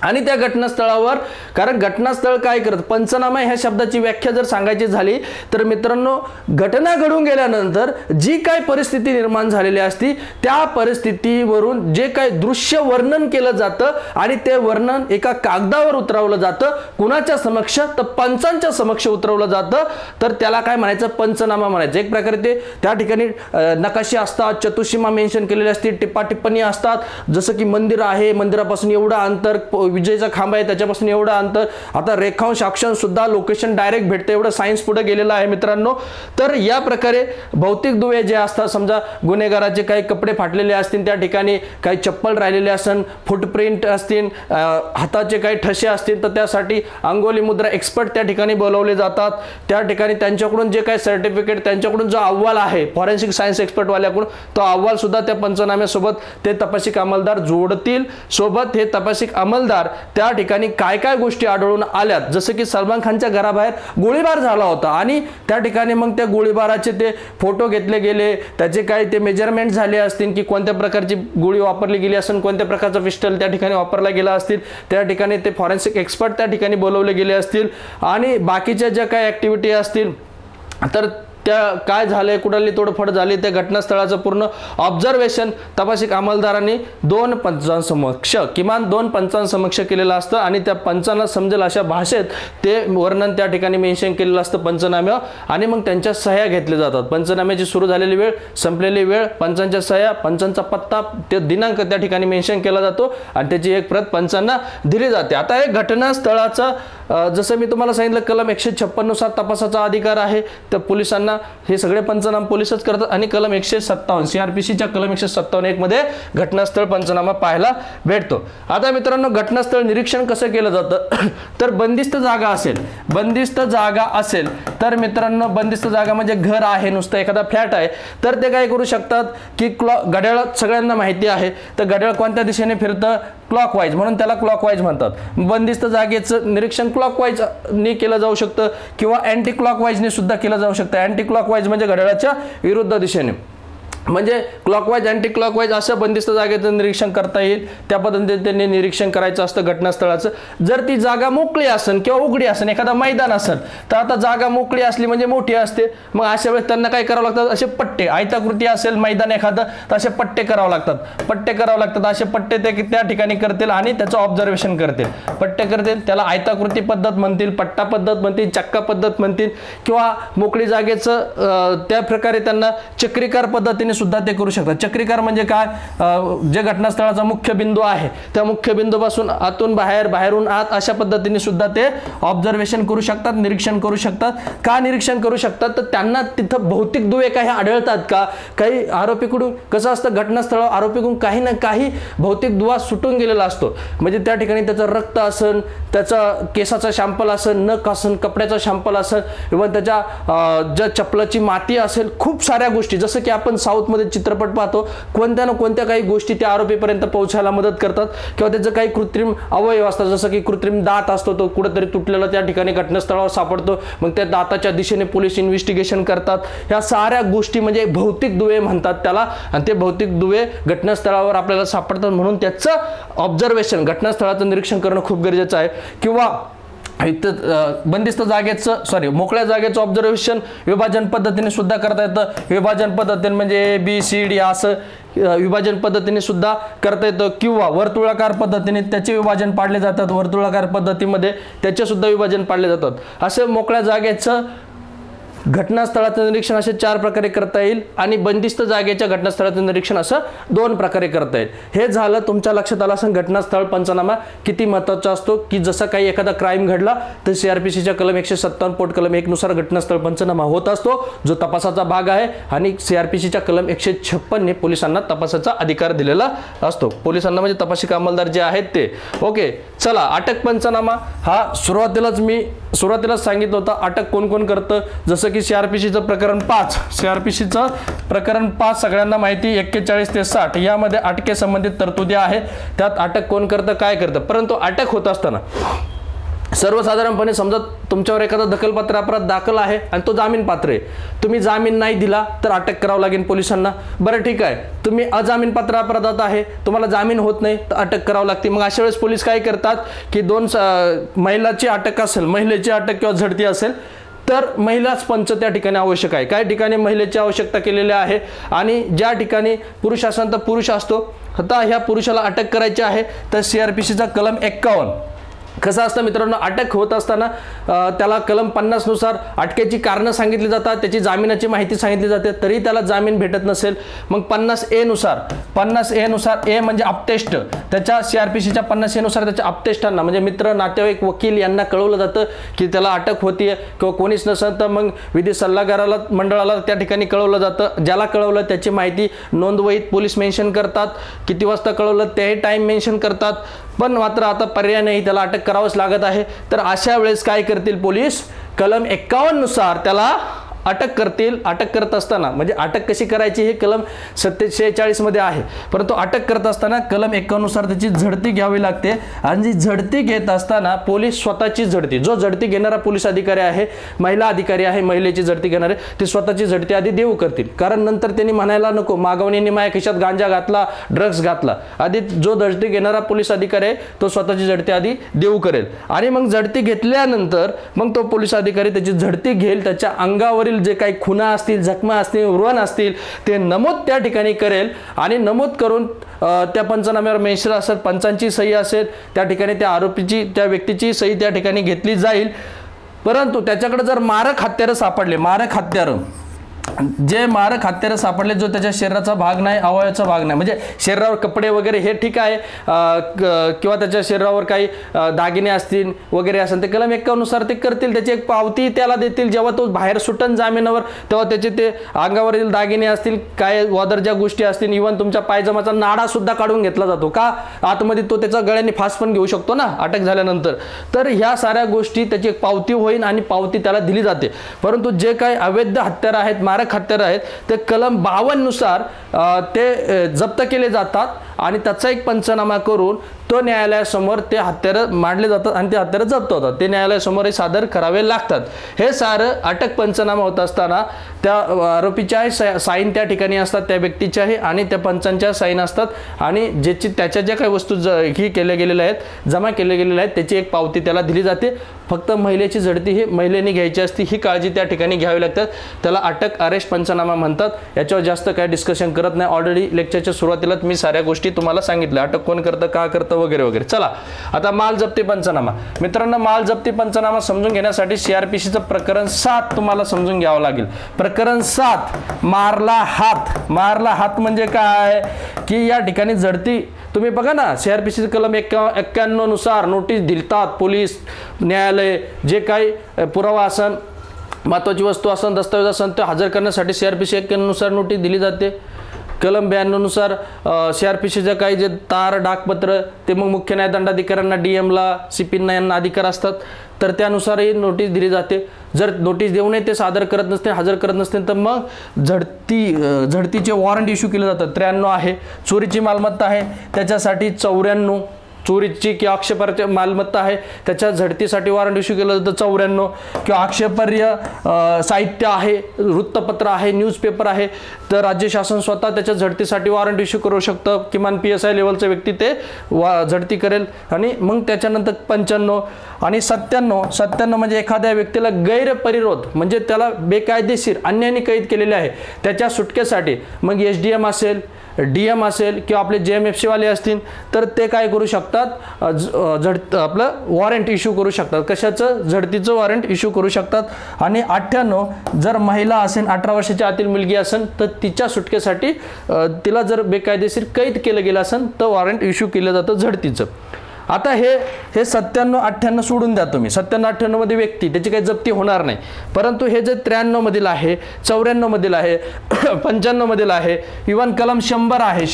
आणि त्या घटनास्थळावर, कारण घटनास्थळ काय करत, पंचनामा ह्या शब्दाची व्याख्या जर सांगायची झाली तर मित्रांनो, घटना घडून गेल्यानंतर जी काय परिस्थिती निर्माण झालेली असती त्या परिस्थितीवरून जे काय दृश्य वर्णन केलं जातं आणि ते वर्णन एका कागदावर उतरवलं जातं. कुणाच्या समक्ष? तर पंचांच्या समक्ष उतरवलं जातं. तर त्याला काय म्हणायचं? पंचनामा म्हणायचं. एक प्रकारे ते त्या ठिकाणी नकाशे असतात, चतुष्सीमा मेन्शन केलेली असते, टिप्पणी असतात. जसं की मंदिर आहे, मंदिरापासून एवढं अंतर, विजयचा खांब आहे त्याच्यापासून एवढं अंतर. आता रेखांश अक्षांश सुद्धा लोकेशन डायरेक्ट भेटते, एवढं सायन्स पुढे गेलेलं आहे मित्रांनो. तर या प्रकारे भौतिक दुवे जे असतात, समजा गुन्हेगाराचे काही कपडे फाटलेले असतील, त्या ठिकाणी काही चप्पल राहिलेले असतील, फुटप्रिंट असतील, हाताचे काही ठसे असतील, तर त्यासाठी अंगोली मुद्रा एक्सपर्ट त्या ठिकाणी बोलवले जातात. त्या ठिकाणी त्यांच्याकडून जे काही सर्टिफिकेट, त्यांच्याकडून जो अहवाल आहे फॉरेन्सिक सायन्स एक्सपर्टवाल्याकडून, तो अहवाल सुद्धा त्या पंचनाम्यासोबत ते तपासिक अंमलदार जोडतील. सोबत हे तपासिक अंमलदार त्या ठिकाणी काय काय गोष्टी आढळून आल्यात, जसं की सलमान खानच्या घराबाहेर गोळीबार झाला होता आणि त्या ठिकाणी मग त्या गोळीबाराचे ते फोटो घेतले गेले, त्याचे काय ते मेजरमेंट झाले असतील की कोणत्या प्रकारची गोळी वापरली गेली असेल, कोणत्या प्रकारचा पिस्टल त्या ठिकाणी वापरला गेला असतील, त्या ठिकाणी ते फॉरेन्सिक एक्सपर्ट त्या ठिकाणी बोलवले गेले असतील. आणि बाकीच्या ज्या काही ऍक्टिव्हिटी असतील तर त्या काय झालंय, कुठली तोडफोड झाली, त्या घटनास्थळाचं पूर्ण ऑब्झर्वेशन तपासिक अंमलदारांनी किमान 2 पंचांसमक्ष केलेलं असतं. आणि त्या पंचांना समजेल अशा भाषेत ते वर्णन त्या ठिकाणी मेन्शन केलेलं असतं पंचनाम्यावर. आणि मग त्यांच्या सह्या घेतल्या जातात. पंचनाम्याची सुरू झालेली वेळ, संपलेली वेळ, पंचांच्या सह्या, पंचांचा पत्ता, ते दिनांक त्या ठिकाणी मेन्शन केला जातो आणि त्याची एक प्रत पंचांना दिली जाते. आता हे घटनास्थळाचा जसं मी तुम्हाला सांगितलं कलम 156 नुसार तपासाचा अधिकार आहे. तर पोलिसांना हे सगळे पंचनामा पोलिसच करतात. आणि कलम 157 CRPCच्या कलम 157(1) मध्ये घटनास्थळ पंचनामा पाहायला भेटतो. आता मित्रांनो, घटनास्थळ निरीक्षण कसं केलं जातं? तर बंदिस्त जागा असेल तर मित्रांनो, बंदिस्त जागा म्हणजे घर आहे, नुसतं एखादा फ्लॅट आहे, तर ते काय करू शकतात की घड्याळ सगळ्यांना माहिती आहे, तर घड्याळ कोणत्या दिशेने फिरतं? क्लॉकवाईज, म्हणून त्याला क्लॉकवाईज म्हणतात. बंदिस्त जागेचं निरीक्षण क्लॉकवाईज ने केलं जाऊ शकतं किंवा अँटी क्लॉकवाईजने सुद्धा केलं जाऊ शकतं. अँटी क्लॉकवाईज म्हणजे घड्याळाच्या विरुद्ध दिशेने. म्हणजे क्लॉकवाईज अँटी क्लॉकवाईज असं बंदिस्त जागेचं निरीक्षण करता येईल, त्या पद्धतीने त्यांनी निरीक्षण करायचं असतं घटनास्थळाचं. जर ती जागा मोकळी असेल किंवा उघडी असेल, एखादा मैदान असेल, तर आता जागा मोकळी असली म्हणजे मोठी असते, मग अशा वेळेस त्यांना काय करावं लागतात, असे पट्टे, आयताकृती असेल मैदान एखादं तर असे पट्टे करावं लागतात, असे पट्टे ते त्या ठिकाणी करतील आणि त्याचं ऑब्झर्वेशन करतील. पट्टे करतील, त्याला आयताकृती पद्धत म्हणतील, पट्टा पद्धत म्हणतील, चक्का पद्धत म्हणतील, किंवा मोकळी जागेचं त्या प्रकारे त्यांना चक्रीकार पद्धतीने सुद्धा ते करू शकतात. चक्रीकार म्हणजे काय, जे घटनास्थळाचा मुख्य बिंदू आहे त्या मुख्य बिंदूपासून आतून बाहेर, बाहेरून आत अशा पद्धतीने सुद्धा ते ऑब्झर्वेशन करू शकतात, निरीक्षण करू शकतात. का निरीक्षण करू शकतात, तर त्यांना तिथं भौतिक दुवे काही आढळतात का, काही आरोपीकडून कसं असतं, घटनास्थळावर आरोपीकडून काही ना काही भौतिक दुवा सुटून गेलेला असतो. म्हणजे त्या ठिकाणी त्याचं रक्त असेल, त्याचा केसाचा शॅम्पल असेल, नख असेल, कपड्याचा शॅम्पल असेल, किंवा त्याच्या ज्या चपलाची माती असेल, खूप साऱ्या गोष्टी, जसं की आपण साऊथमध्ये चित्रपट पाहतो, कोणत्या ना कोणत्या काही गोष्टी त्या आरोपीपर्यंत पोहोचायला मदत करतात, किंवा त्याचं काही कृत्रिम अवयव असतात, जसं की कृत्रिम दात असतो, तो कुठेतरी तुटलेला त्या ठिकाणी घटनास्थळावर सापडतो, मग त्या दाताच्या दिशेने पोलीस इन्व्हेस्टिगेशन करतात. ह्या साऱ्या गोष्टी म्हणजे भौतिक दुवे म्हणतात त्याला, आणि ते भौतिक दुवे घटनास्थळावर आपल्याला सापडतात, म्हणून त्याचं ऑब्झर्वेशन, घटनास्थळाचं निरीक्षण करणं खूप गरजेचं आहे. किंवा बंदिस्त जागेचं मोकळ्या जागेचं ऑब्झर्वेशन विभाजन पद्धतीने सुद्धा करता येतं. विभाजन पद्धतीने म्हणजे ABCD असं विभाजन पद्धतीने सुद्धा करता येतं, किंवा वर्तुळाकार पद्धतीने त्याचे विभाजन पाडले जातात, वर्तुळाकार पद्धतीमध्ये त्याचे सुद्धा विभाजन पाडले जातात. असे मोकळ्या जागेचं घटनास्थळाचं निरीक्षण असे 4 प्रकारे करता येईल, आणि बंदिस्त जागेच्या घटनास्थळाचं निरीक्षण असं 2 प्रकारे करता येईल. हे झालं, तुमच्या लक्षात आलं असेल घटनास्थळ पंचनामा किती महत्त्वाचा असतो, की जसं काही एखादा क्राईम घडला तर CRPCच्या कलम 157 पोट कलम 1 नुसार घटनास्थळ पंचनामा होत असतो, जो तपासाचा भाग आहे, आणि CRPCच्या कलम 156 ने पोलिसांना तपासाचा अधिकार दिलेला असतो. पोलिसांना म्हणजे तपासी अंमलदार जे आहेत ते. ओके, चला, अटक पंचनामा हा सुरुवातीलाच सांगितलं होतं अटक कोण कोण करतं. जसं की CRPCचं प्रकरण 5, CRPCचं प्रकरण 5 सगळ्यांना माहिती, 41 ते 60 यामध्ये अटके संबंधित तरतुदी आहेत. त्यात अटक कोण करतं, काय करतं. परंतु अटक होत असताना सर्वसाधारणपणे समजा तुमच्यावर एखादा दखलपात्र अपराध दाखल आहे आणि तो जामीन पात्र आहे, तुम्ही जामीन नाही दिला तर अटक करावं लागेल पोलिसांना. बरं ठीक आहे, तुम्ही अजामीन पात्र अपराधात आहे, तुम्हाला जामीन होत नाही तर अटक करावं लागते. मग अशा वेळेस पोलीस काय करतात की महिलाची अटक असेल, महिलेची अटक किंवा झडती असेल तर महिलाच पंच त्या ठिकाणी आवश्यक आहे. काही ठिकाणी महिलेची आवश्यकता केलेली आहे, आणि ज्या ठिकाणी पुरुष असेल तर पुरुष असतो. आता ह्या पुरुषाला अटक करायची आहे तर CRPCचा कलम 51 कसं असतं मित्रांनो, अटक होत असताना त्याला कलम 50 नुसार अटकेची कारणं सांगितली जातात, त्याची जामिनाची माहिती सांगितली जाते, तरी त्याला जामीन भेटत नसेल, मग 50A नुसार ए म्हणजे अपतेष्ट, त्याच्या CRPCच्या 50A नुसार त्याच्या अपतेष्टांना म्हणजे मित्र, नातेवाईक, वकील यांना कळवलं जातं की त्याला अटक होतीये, किंवा कोणीच नसेल तर मग विधी सल्लागाराला मंडळाला त्या ठिकाणी कळवलं जातं. ज्याला कळवलं त्याची माहिती नोंदवहीत पोलीस मेन्शन करतात, किती वाजता कळवलं तेही टाइम मेन्शन करतात. पण मात्र आता पर्याय नाही, त्याला अटक करावंच लागत आहे. तर अशा वेळेस काय करतील पोलीस, कलम 51 नुसार त्याला अटक करतील. अटक करत असताना म्हणजे अटक कशी करायची हे कलम 46 मध्ये आहे, परंतु अटक करत असताना कलम 51 नुसार त्याची झडती घ्यावी लागते. आणि जी झडती घेत असताना पोलीस स्वतःची झडती, जो झडती घेणारा पोलीस अधिकारी आहे, महिला अधिकारी आहे, महिलेची झडती घेणारे ते स्वतःची झडती आधी देऊ करतील. कारण नंतर त्यांनी म्हणायला नको मागवणीने माझ्या खिशात गांजा घातला, ड्रग्ज घातला. आधी जो झडती घेणारा पोलीस अधिकारी आहे तो स्वतःची झडती आधी देऊ करेल, आणि मग झडती घेतल्यानंतर मग तो पोलीस अधिकारी त्याची झडती घेईल, त्याच्या अंगावर जे काही खुणा असतील, जखमा असतील, व्रण असतील ते नमूद त्या ठिकाणी करेल, आणि नमूद करून त्या पंचनाम्यावर मेन्शन असेल, पंचांची सही असेल, त्या ठिकाणी त्या आरोपीची, त्या व्यक्तीची सही त्या ठिकाणी घेतली जाईल. परंतु त्याच्याकडे जर मारक हत्यारं सापडले, मारक हत्यारं सापडले, जो त्याच्या शरीराचा भाग नाही, अवयवाचा भाग नाही, म्हणजे शरीरावर कपडे वगैरे हे ठीक आहे, किंवा त्याच्या शरीरावर काही दागिने असतील वगैरे असेल, ते कलम 51 नुसार ते करतील. त्याची एक पावती त्याला देतील. जेव्हा तो बाहेर सुटन जामिनावर तेव्हा त्याचे ते अंगावरील दागिने असतील, काय वादरच्या गोष्टी असतील, इव्हन तुमच्या पायजमाचा नाडा सुद्धा काढून घेतला जातो का, आतमध्ये तो त्याचा गळ्याने फास पण घेऊ शकतो ना अटक झाल्यानंतर. तर ह्या साऱ्या गोष्टी त्याची एक पावती होईल, आणि पावती त्याला दिली जाते. परंतु जे काही अवैध हत्यारं आहेत, मारक हत्यारं आहेत, ते कलम 52 नुसार ते जप्त केले जातात, आणि त्याचा एक पंचनामा करून तो न्यायालयासमोर ते हत्यारं मांडले जातात आणि ते हत्यारं जप्त होतात, ते न्यायालयासमोर हे सादर करावे लागतात। हे सारं अटक पंचनामा होत असताना त्या आरोपीच्या साईन त्या ठिकाणी असतात, त्या व्यक्तीच्याही आणि त्या पंचांच्या साईन असतात आणि ज्याची त्याच्या ज्या काही वस्तू ही केल्या गेलेल्या आहेत, जमा केल्या गेलेल्या आहेत, त्याची एक पावती त्याला दिली जाते। फक्त महिलेची झडती ही महिलेने घ्यायची असती, ही काळजी त्या ठिकाणी घ्यावी लागतात, त्याला अटक अरेस्ट पंचनामा म्हणतात। याच्यावर जास्त काय डिस्कशन करत नाही, ऑलरेडी लेक्चरच्या सुरुवातीलाच मी साऱ्या गोष्टी तुम्हाला सांगितल्या, अटक कोण करतं, का करतं वगैरे वगैरे। चला आता माल जप्ती पंचनामा। मित्रांनो, माल जप्ती पंचनामा समजून घेण्यासाठी CRPCचं प्रकरण 7 तुम्हाला समजून घ्यावं लागेल। प्रकरण 7 मारला हात। मारला हात म्हणजे काय की या ठिकाणी झडती तुम्ही बघा ना, CRPC कलम 91 नुसार नोटीस दिलतात पोलीस, न्यायालय, जे काही पुरावा असन, महत्त्वाची वस्तू असन, दस्तावेज असन ते हजर करण्यासाठी CRPC 91 नुसार नोटीस दिली जाते। कलम 92 नुसार CRPCच्या काही जे तार डाकपत्र ते मग मुख्य न्यायदंडाधिकाऱ्यांना, DM ला, CP यांना अधिकार असतात, तर त्यानुसारही नोटीस दिली जाते। जर नोटीस देऊनही ते सादर करत नसते, हजर करत नसते, तर मग झडतीचे वॉरंट इश्यू केले जातात। 93 आहे। चोरीची मालमत्ता आहे त्याच्यासाठी 94, चोरीची किंवा आक्षेपार्ह मालमत्ता आहे त्याच्या झडतीसाठी वॉरंट इश्यू केलं जातं 94, किंवा आक्षेपार्ह साहित्य आहे, वृत्तपत्र आहे, न्यूजपेपर आहे, तर राज्य शासन स्वतः त्याच्या झडतीसाठी वॉरंट इश्यू करू शकतं। किमान PSI लेवलचा व्यक्ती ते झडती करेल। आणि मग त्याच्यानंतर 95 आणि 97 म्हणजे एखाद्या व्यक्तीला गैरपरिरोध म्हणजे त्याला बेकायदेशीर अन्यायाने कैद केलेले आहे त्याच्या सुटकेसाठी मग SDM असेल, DM असेल किंवा आपले JMFC वाले असतील तर ते काय करू शकतात, आपलं वॉरंट इश्यू करू शकतात। कशाचं? झडतीचं वॉरंट इश्यू करू शकतात। आणि 98 जर महिला असेल, 18 वर्षाच्या आतील मुलगी असेल तर तिच्या सुटकेसाठी तिला जर बेकायदेशीर कैद केलं गेलं असेल तर वॉरंट इश्यू केलं जातं झडतीचं। आता हे 97, 98 सोडून द्या तुम्ही। 97, 98 मध्ये व्यक्ती त्याची काही जप्ती होणार नाही, परंतु हे जे 93 मधील आहे, 94 मधील आहे, 95 मधील आहे, इव्हन कलम 100 आहे,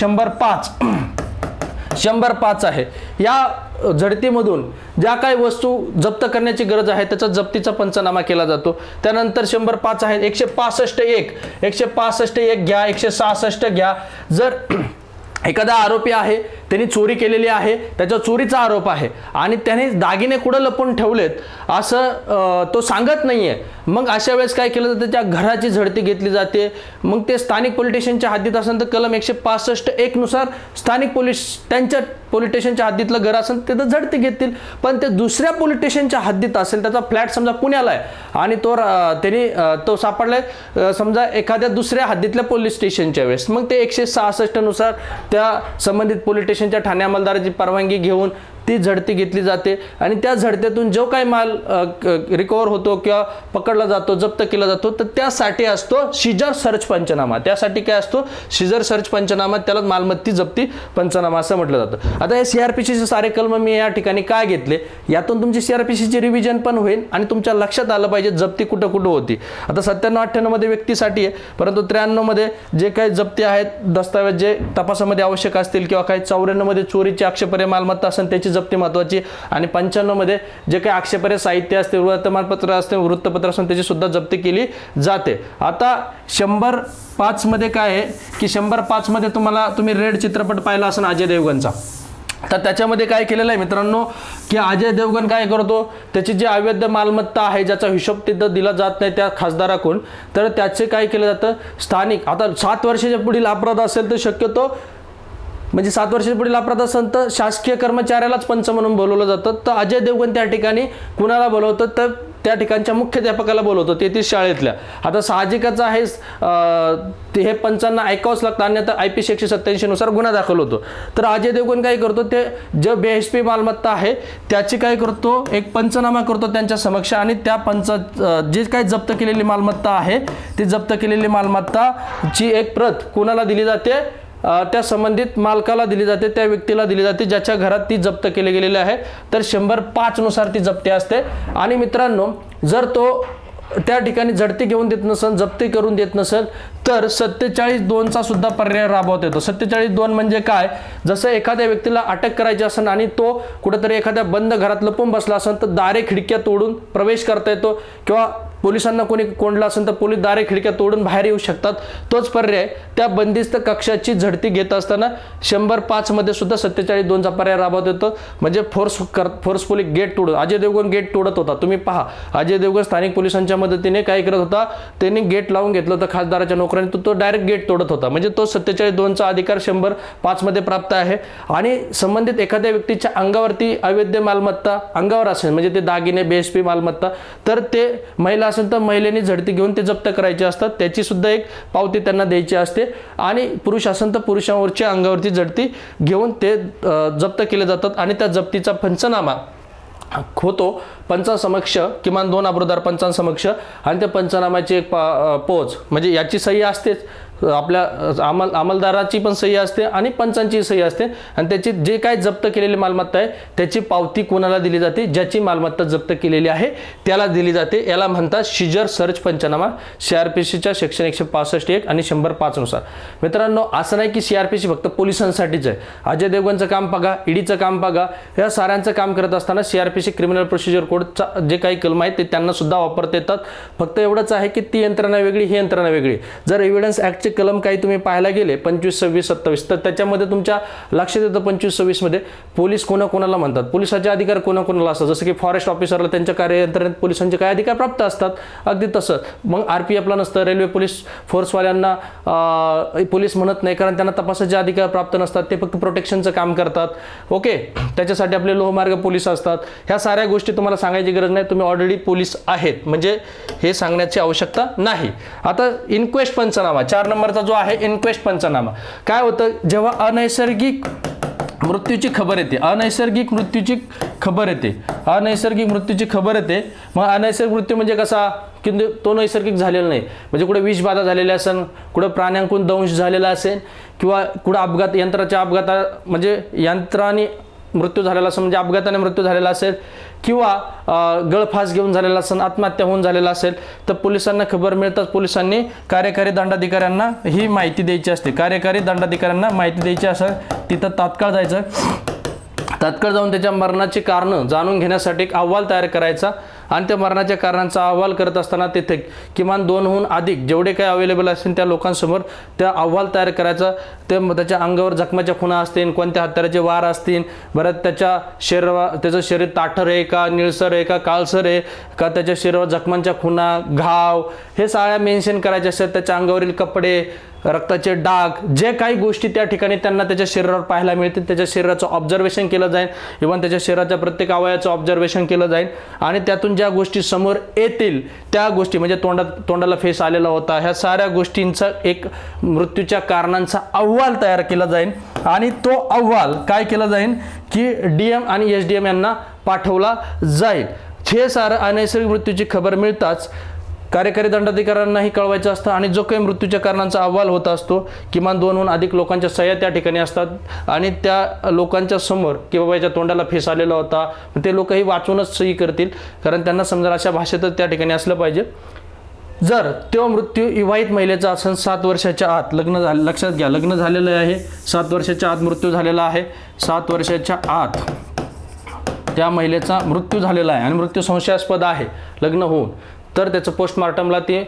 105 आहे, या झडतीमधून ज्या काही वस्तू जप्त करण्याची गरज आहे त्याचा जप्तीचा पंचनामा केला जातो। त्यानंतर 105 आहे, 165 घ्या, 166 घ्या। जर एखादा आरोपी आहे, त्यांनी चोरी केलेली आहे, त्याचा चोरीचा आरोप आहे आणि त्याने दागिने कुठं लपवून ठेवलेत असं तो सांगत नाहीये, मग अशा वेळेस काय केलं जातं, त्या घराची झडती घेतली जाते। मग ते स्थानिक पोलीस स्टेशनच्या हद्दीत असेल तर कलम 165 नुसार स्थानिक पोलीस त्यांच्या पोलीस स्टेशनच्या हद्दीतलं घर असेल ते तर झडती घेतील, पण ते दुसऱ्या पोलीस स्टेशनच्या हद्दीत असेल, त्याचा फ्लॅट समजा पुण्याला आहे आणि तो सापडलाय समजा एखाद्या दुसऱ्या हद्दीतल्या पोलीस स्टेशनच्या वेळेस, मग ते 166 नुसार त्या संबंधित पोलीस स्टेशनच्या ठाणे अंमलदाराची परवानगी घेऊन ती झडती घेतली जाते आणि त्या झडतीतून जो काही माल रिकव्हर होतो किंवा पकडला जातो, जप्त केला जातो, तर त्यासाठी असतो सीजर सर्च पंचनामा। त्यासाठी काय असतो? सीजर सर्च पंचनामा, त्याला मालमत्ता जप्ती पंचनामा असं म्हटलं जातं। आता हे CRPCचे सारे कलम मी या ठिकाणी काय घेतले, यातून तुमची CRPCची रिव्हिजन पण होईल आणि तुमच्या लक्षात आलं पाहिजे जप्ती कुठं कुठं होती। आता 97, 98 मध्ये व्यक्तीसाठी आहे, परंतु 93 मध्ये जे काही जप्ती आहेत, दस्तावेज जे तपासामध्ये आवश्यक असतील किंवा काही 94 मध्ये चोरीची आक्षेपार्ह मालमत्ता असेल त्याची जप्ती महत्त्वाची, आणि 95 मध्ये जे काही आक्षेपार्ह साहित्य असते, वर्तमानपत्र असते, वृत्तपत्र असते, त्याची सुद्धा जप्ती केली जाते। आता 105 मध्ये काय आहे की 105 मध्ये तुम्ही रेड चित्रपट पाहिला असेल अजय देवगणचा, तर त्याच्यामध्ये काय केलेलं आहे मित्रांनो की अजय देवगण काय करतो, त्याची जी अवैध मालमत्ता आहे ज्याचा हिशोब तिथं दिला जात नाही त्या खासदाराकडून, तर त्याचे काय केलं जातं, स्थानिक आता 7 वर्षाच्या पुढील अपराध असेल तर शक्यतो म्हणजे 7 वर्षाच्या पुढील अपराध असेल तर शासकीय कर्मचाऱ्यालाच पंच म्हणून बोलवलं जातं। तर अजय देवगण त्या ठिकाणी कुणाला बोलवतं, तर त्या ठिकाणच्या मुख्याध्यापकाला बोलवतो, ते शाळेतल्या। आता साहजिकच आहे हे पंचांना ऐकावंच लागतं, अन्यथा IPC 187 नुसार गुन्हा दाखल होतो। तर अजय देवगण काय करतो, ते जे बेहिशोबी मालमत्ता आहे त्याची काय करतो, एक पंचनामा करतो त्यांच्या समक्ष, आणि त्या जे काही जप्त केलेली मालमत्ता आहे ती जप्त केलेली मालमत्ताची एक प्रत कुणाला दिली जाते, त्या संबंधित मालकाला दिली जाते, त्या व्यक्तीला दिली जाते ज्याच्या घरात ती जप्त केली गेलेली आहे। तर 105 नुसार ती जप्ती असते। आणि मित्रांनो, जर तो त्या ठिकाणी झडती घेऊन देत नसेल, जप्ती करून देत नसेल, तर 47(2) चा सुद्धा पर्याय राबवता येतो। 47(2) म्हणजे काय, जसं एखाद्या व्यक्तीला अटक करायची असेल आणि तो कुठेतरी एखाद्या बंद घरात लपून बसला असेल तर दारे खिडक्या तोडून प्रवेश करता येतो, किंवा पोलिसांना कोणी कोंडलं असेल तर पोलीस दारे खिडक्या तोडून बाहेर येऊ शकतात. तोच पर्याय त्या बंदिस्त कक्षाची झडती घेत असताना 105 मध्ये सुद्धा 47(2) पर्याय राबवत येतो. म्हणजे फोर्सफुली गेट तोडून अजय देवगण गेट तोडत होता. तुम्ही पहा, अजय देवगण स्थानिक पोलिसांच्या मदतीने काय करत होता, त्यांनी गेट लावून घेतलं होतं खासदाराच्या नोकऱ्याने, तो डायरेक्ट गेट तोडत होता. म्हणजे तो 47(2)चा अधिकार 105 मध्ये प्राप्त आहे. आणि संबंधित एखाद्या व्यक्तीच्या अंगावरती अवैध मालमत्ता अंगावर असेल, म्हणजे ते दागिने बेएसपी मालमत्ता, तर ते महिला असेल तर महिलेने झडती घेऊन ते जप्त करायचे असतात. त्याची सुद्धा एक पावती त्यांना द्यायची असते. आणि पुरुष असेल तर पुरुषांवरच्या अंगावरती झडती घेऊन ते जप्त केले जातात. आणि त्या जप्तीचा पंचनामा होतो पंचांसमक्ष, किमान 2 अब्रुदार पंचांसमक्ष. आणि त्या पंचनामाची एक पोच, म्हणजे याची सही असतेच, आपल्या अंमलदाराची पण सही असते आणि पंचांची सही असते. आणि त्याची जे काय जप्त केलेली मालमत्ता आहे त्याची पावती कोणाला दिली जाते, ज्याची मालमत्ता जप्त केलेली आहे त्याला दिली जाते. याला म्हणतात शिजर सर्च पंचनामा, CRPCच्या सेक्शन 165(1) आणि 105 नुसार. मित्रांनो, असं नाही की CRPC फक्त पोलिसांसाठीच आहे. अजय देवगणचं काम बघा, ईडीचं काम बघा, या साऱ्यांचं काम करत असताना CRPC क्रिमिनल प्रोसिजर कोडचा जे काही कलम आहेत ते त्यांना सुद्धा वापरता येतात. फक्त एवढंच आहे की ती यंत्रणा वेगळी, ही यंत्रणा वेगळी. जर एव्हिडन्स ऍक्ट कलम काही तुम्ही पाहायला गेले 25, 26, 27, तर त्याच्यामध्ये तुमच्या लक्षात येतं 25, 26 मध्ये पोलीस कोणाकोणाला म्हणतात, पोलिसाचे अधिकार कोणाकोणाला असतात. जसं की फॉरेस्ट ऑफिसरला त्यांच्या कार्ययंत्रणेत पोलिसांचे काय अधिकार प्राप्त असतात, अगदी तसं. मग RPFला नसतं, रेल्वे पोलीस फोर्सवाल्यांना पोलीस म्हणत नाही, कारण त्यांना तपासाचे अधिकार प्राप्त नसतात, ते फक्त प्रोटेक्शनचं काम करतात. ओके, त्याच्यासाठी आपले लोहमार्ग पोलीस असतात. ह्या साऱ्या गोष्टी तुम्हाला सांगायची गरज नाही, तुम्ही ऑलरेडी पोलीस आहेत, म्हणजे हे सांगण्याची आवश्यकता नाही. आता इन्क्वेस्ट पंचनामा 4 नंबरचा जो आहे इन्क्वेस्ट पंचनामा. काय होतं, जेव्हा अनैसर्गिक मृत्यूची खबर येते, अनैसर्गिक मृत्यूची खबर येते, मग अनैसर्गिक मृत्यू म्हणजे कसा, की तो नैसर्गिक झालेला नाही, म्हणजे कुठे विषबाधा झालेली असेल, कुठं प्राण्यांकडून दंश झालेला असेल, किंवा कुठं अपघात, यंत्राच्या अपघातात म्हणजे यंत्राने मृत्यू झालेला असेल, म्हणजे अपघाताने मृत्यू झालेला असेल, किंवा गळफास घेऊन झालेला असेल, आत्महत्या होऊन झालेला असेल, तर पोलिसांना खबर मिळताच पोलिसांनी कार्यकारी दंडाधिकाऱ्यांना ही माहिती द्यायची असते. कार्यकारी दंडाधिकाऱ्यांना माहिती द्यायची असेल, तिथं तात्काळ जायचं, तात्काळ जाऊन त्याच्या मरणाची कारणं जाणून घेण्यासाठी एक अहवाल तयार करायचा. आणि त्या मरणाच्या कारणांचा अहवाल करत असताना तिथे किमान 2हून अधिक जेवढे काही अवेलेबल असतील त्या लोकांसमोर त्या अहवाल तयार करायचा. त्याच्या अंगावर जखमाच्या खुणा असतील, कोणत्या हत्याराचे वार असतील, बरं त्याचं शरीर ताठर आहे का, निळसर आहे का, काळसर आहे का, त्याच्या शरीरावर जखमांच्या खुणा, घाव, हे साऱ्या मेन्शन करायचे असतात. त्याच्या अंगावरील कपडे, रक्ताचे डाग, जे काही गोष्टी त्या ठिकाणी त्यांना त्याच्या शरीरावर पाहायला मिळतील, त्याच्या शरीराचं ऑब्झर्वेशन केलं जाईल. इव्हन त्याच्या शरीराच्या प्रत्येक अवयवाचं ऑब्झर्वेशन केलं जाईल. आणि त्यातून ज्या गोष्टी समोर येतील त्या गोष्टी, म्हणजे तोंडाला फेस आलेला होता, ह्या साऱ्या गोष्टींचा एक मृत्यूच्या कारणांचा अहवाल तयार केला जाईल. आणि तो अहवाल काय केला जाईल की DM आणि SDM यांना पाठवला जाईल. हे सारं अनैसर्गिक मृत्यूची खबर मिळताच कार्यकारी दंडाधिकाऱ्यांनाही कळवायचं असतं. आणि जो काही मृत्यूच्या कारणांचा अहवाल होत असतो, किमान 2हून अधिक लोकांच्या सह्या त्या ठिकाणी असतात. आणि त्या लोकांच्या समोर की बाबा याच्या तोंडाला फेस आलेला होता, ते लोकही वाचूनच सही करतील, कारण त्यांना समजा अशा भाषेतच त्या ठिकाणी असलं पाहिजे. जर तो मृत्यू विवाहित महिलेचा असेल, 7 वर्षाच्या आत लग्न झालं, लक्षात घ्या लग्न झालेलं आहे, 7 वर्षाच्या आत मृत्यू झालेला आहे, 7 वर्षाच्या आत त्या महिलेचा मृत्यू झालेला आहे आणि मृत्यू संशयास्पद आहे लग्न होऊन, तर त्याचं पोस्टमॉर्टमला ती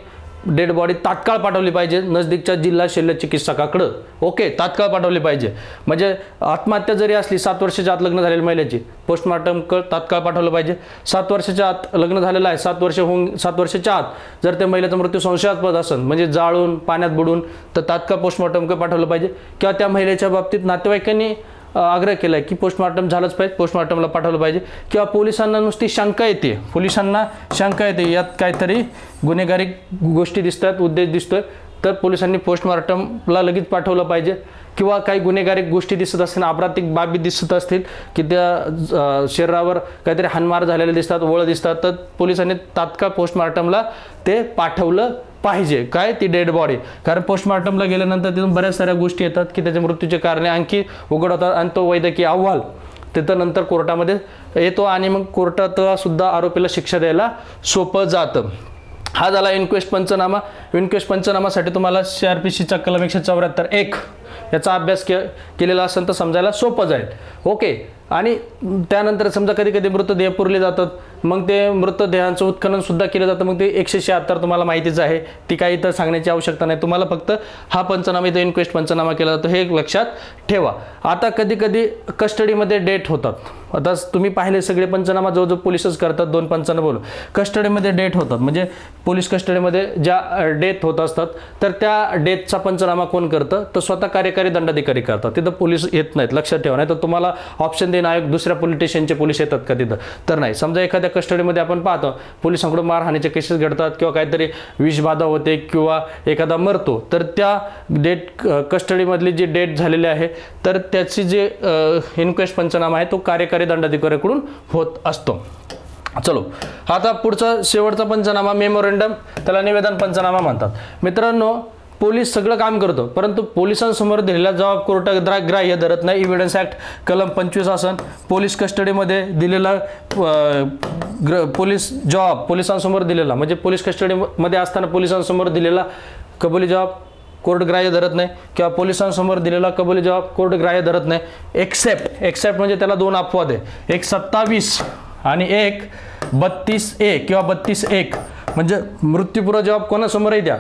डेड बॉडी तात्काळ पाठवली पाहिजे नजदीकच्या जिल्हा शल्य चिकित्सकाकडं. ओके, तात्काळ पाठवली पाहिजे. म्हणजे आत्महत्या जरी असली 7 वर्षाच्या आत लग्न झालेली महिलेची, पोस्टमॉर्टम तात्काळ पाठवलं पाहिजे. 7 वर्षाच्या आत लग्न झालेलं आहे, 7 वर्षाच्या आत जर त्या महिलेचा मृत्यू संशयास्पद असेल, म्हणजे जाळून पाण्यात बुडून, तर तात्काळ पोस्टमॉर्टम पाठवलं पाहिजे. किंवा त्या महिलेच्या बाबतीत नातेवाईकांनी आग्रह केलाय की पोस्टमॉर्टम झालंच पाहिजे, पोस्टमॉर्टमला पाठवलं पाहिजे. किंवा पोलिसांना नुसती शंका येते, यात काहीतरी गुन्हेगारी गोष्टी दिसतात, उद्देश दिसतोय, तर पोलिसांनी पोस्टमॉर्टमला लगेच पाठवलं पाहिजे. किंवा काही गुन्हेगारी गोष्टी दिसत असतील, आपराधिक बाबी दिसत असतील की त्या शरीरावर काहीतरी हाणमार झालेले दिसतात, वळ दिसतात, तर पोलिसांनी तात्काळ पोस्टमॉर्टमला ते पाठवलं पाहिजे. काय, ती डेड बॉडी. कारण पोस्टमॉर्टमला गेल्यानंतर तिथून बऱ्याच साऱ्या गोष्टी येतात की त्याच्या मृत्यूचे कारणे आणखी उघड होतात. आणि तो वैद्यकीय अहवाल तिथं नंतर कोर्टामध्ये येतो आणि मग कोर्टात सुद्धा आरोपीला शिक्षा द्यायला सोपं जातं. हा झाला इन्क्वेस्ट पंचनामा. इन्क्वेस्ट पंचनामासाठी तुम्हाला CRPCचा कलम 174(1) याचा अभ्यास केलेला असेल तर समजायला सोपं जाईल. ओके, आणि त्यानंतर समजा कधी कधी मृतदेह पुरले जातात, मग ते मृतदेहांचं उत्खनन सुद्धा केलं जातं. मग ते 176 तुम्हाला माहितीच आहे, ती काही इतर सांगण्याची आवश्यकता नाही. तुम्हाला फक्त हा पंचनामा इथं इन्क्वेस्ट पंचनामा केला जातो हे लक्षात ठेवा. आता कधी कधी कस्टडीमध्ये डेट होतात. आता तुम्ही पाहिले सगळे पंचनामा जवळजवळ पोलिसच करतात. 2 पंचांना बोलू कस्टडीमध्ये डेट होतात, म्हणजे पोलीस कस्टडीमध्ये ज्या डेथ होत असतात तर त्या डेथचा पंचनामा कोण करतं, तर स्वतः कार्यकारी दंडाधिकारी करतात. तिथं पोलीस येत नाहीत, लक्षात ठेवा. नाही तर तुम्हाला ऑप्शन देणं आयोग दुसऱ्या पोलीस स्टेशनचे पोलीस येतात का तिथं, तर नाही. समजा एखाद्या कस्टडीमध्ये आपण पाहतो पोलिसांकडून मारहाणीचे केसेस घडतात किंवा काहीतरी विषबाधा होते किंवा एखादा मरतो, तर त्या डेट कस्टडीमधली जी डेट झालेली आहे तर त्याची जे इन्क्वेस्ट पंचनामा आहे तो कार्यकारी दंडाधिकाऱ्याकडून होत असतो. चलो आता पुढचा शेवटचा पंचनामा मेमोरंडम, त्याला निवेदन पंचनामा म्हणतात. मित्रांनो पोलीस सगळं काम करतो, परंतु पोलिसांसमोर दिलेला जबाब कोर्ट ग्राह्य धरत नाही. इव्हिडन्स ॲक्ट कलम 25 असन पोलीस कस्टडीमध्ये दिलेला पोलीस जबाब पोलिसांसमोर दिलेला, म्हणजे पोलीस कस्टडीमध्ये असताना पोलिसांसमोर दिलेला कबुली जबाब कोर्ट ग्राह्य धरत नाही किंवा पोलिसांसमोर दिलेला कबुली जबाब कोर्ट ग्राह्य धरत नाही. एक्सेप्ट म्हणजे त्याला 2 अपवाद आहे, एक 27 आणि एक 32A किंवा 32(1) म्हणजे मृत्यूपूर्व जबाब कोणासमोरही द्या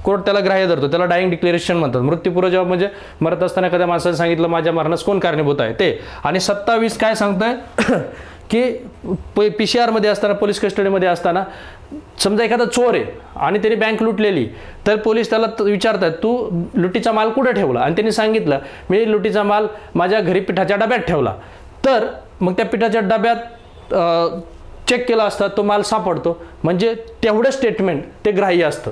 कोर्ट त्याला ग्राह्य धरतो, त्याला डाईंग डिक्लेरेशन म्हणतात. मृत्यूपूर्व जबाब म्हणजे मरत असताना एखाद्या माणसाने सांगितलं माझ्या मरणास कोण कारणीभूत आहे ते. आणि 27 काय सांगतंय की PCR मध्ये असताना पोलीस कस्टडीमध्ये असताना समजा एखादा चोर आहे आणि त्याने बँक लुटलेली, तर पोलीस त्याला विचारतात तू लुटीचा माल कुठे ठेवला, आणि त्यांनी सांगितलं मी लुटीचा माल माझ्या घरी पिठाच्या डब्यात ठेवला, तर मग त्या पिठाच्या डब्यात चेक केला असता तो माल सापडतो, म्हणजे तेवढं स्टेटमेंट ते ग्राह्य असतं.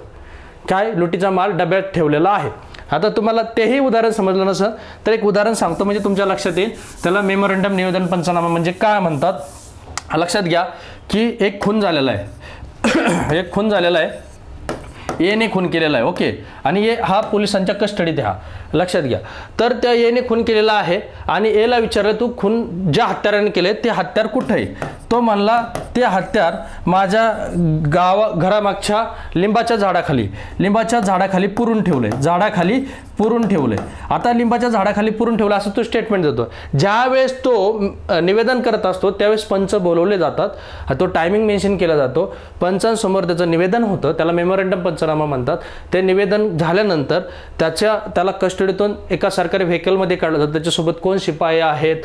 काय लुटीचा माल डब्यात ठेवलेला आहे. आता तुम्हाला तेही उदाहरण समजलं नसेल तर एक उदाहरण सांगतो म्हणजे तुमच्या लक्षात येईल. त्याला मेमोरंडम निवेदन पंचनामा म्हणजे काय म्हणतात. लक्षात घ्या की एक खून झालेला आहे एक खून झालेला आहे, एने खून केलेला आहे, ओके, आणि हा पोलिसांच्या कस्टडीत आहे. हा लक्षात घ्या. तर त्या एने खून केलेला आहे आणि एला विचारलं तू खून ज्या हत्याराने केले ते हत्यार कुठे आहे, तो म्हणला ते हत्यार माझ्या घरामागच्या लिंबाच्या झाडाखाली पुरून ठेवले. आता लिंबाच्या झाडाखाली पुरून ठेवलं असं तो स्टेटमेंट देतो. ज्यावेळेस तो निवेदन करत असतो त्यावेळेस पंच बोलवले जातात, तो टायमिंग मेन्शन केला जातो, पंचांसमोर त्याचं निवेदन होतं, त्याला मेमोरंडम पंचनामा म्हणतात. ते निवेदन झाल्यानंतर त्याला कस्टडीतून एका सरकारी व्हेकलमध्ये काढलं जातं, त्याच्यासोबत कोण शिपाई आहेत,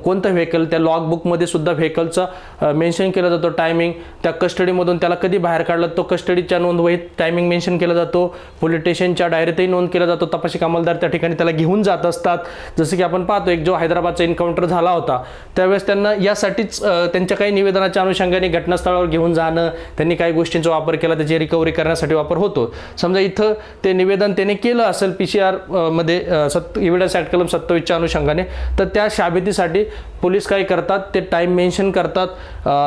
कोणतं व्हेकल, त्या लॉग बुकमध्ये सुद्धा व्हेकलचा मेन्शन केला जातो टायमिंग, त्या कस्टडीमधून त्याला कधी बाहेर काढलं तो कस्टडीच्या नोंदवहीत टायमिंग मेन्शन केला जातो, पोलीस स्टेशनच्या डायरीतही नोंद केला जातो. तपासी अंमलदार त्या ठिकाणी त्याला घेऊन जात असतात. जसं की आपण पाहतो एक जो हैदराबादचा एन्काउंटर झाला होता त्यावेळेस त्यांना यासाठीच त्यांच्या काही निवेदनाच्या अनुषंगाने घटनास्थळावर घेऊन जाणं, त्यांनी काही गोष्टींचा वापर केला, त्याची रिकव्हरी करण्यासाठी वापर होतो. समजा इथं ते निवेदन त्याने केलं असेल PCR मध्ये एव्हिडन्स ॲक्ट कलम 27च्या अनुषंगाने, तर त्या शाबितीसाठी पोलीस काय करतात ते टाईम मेन्शन करतात,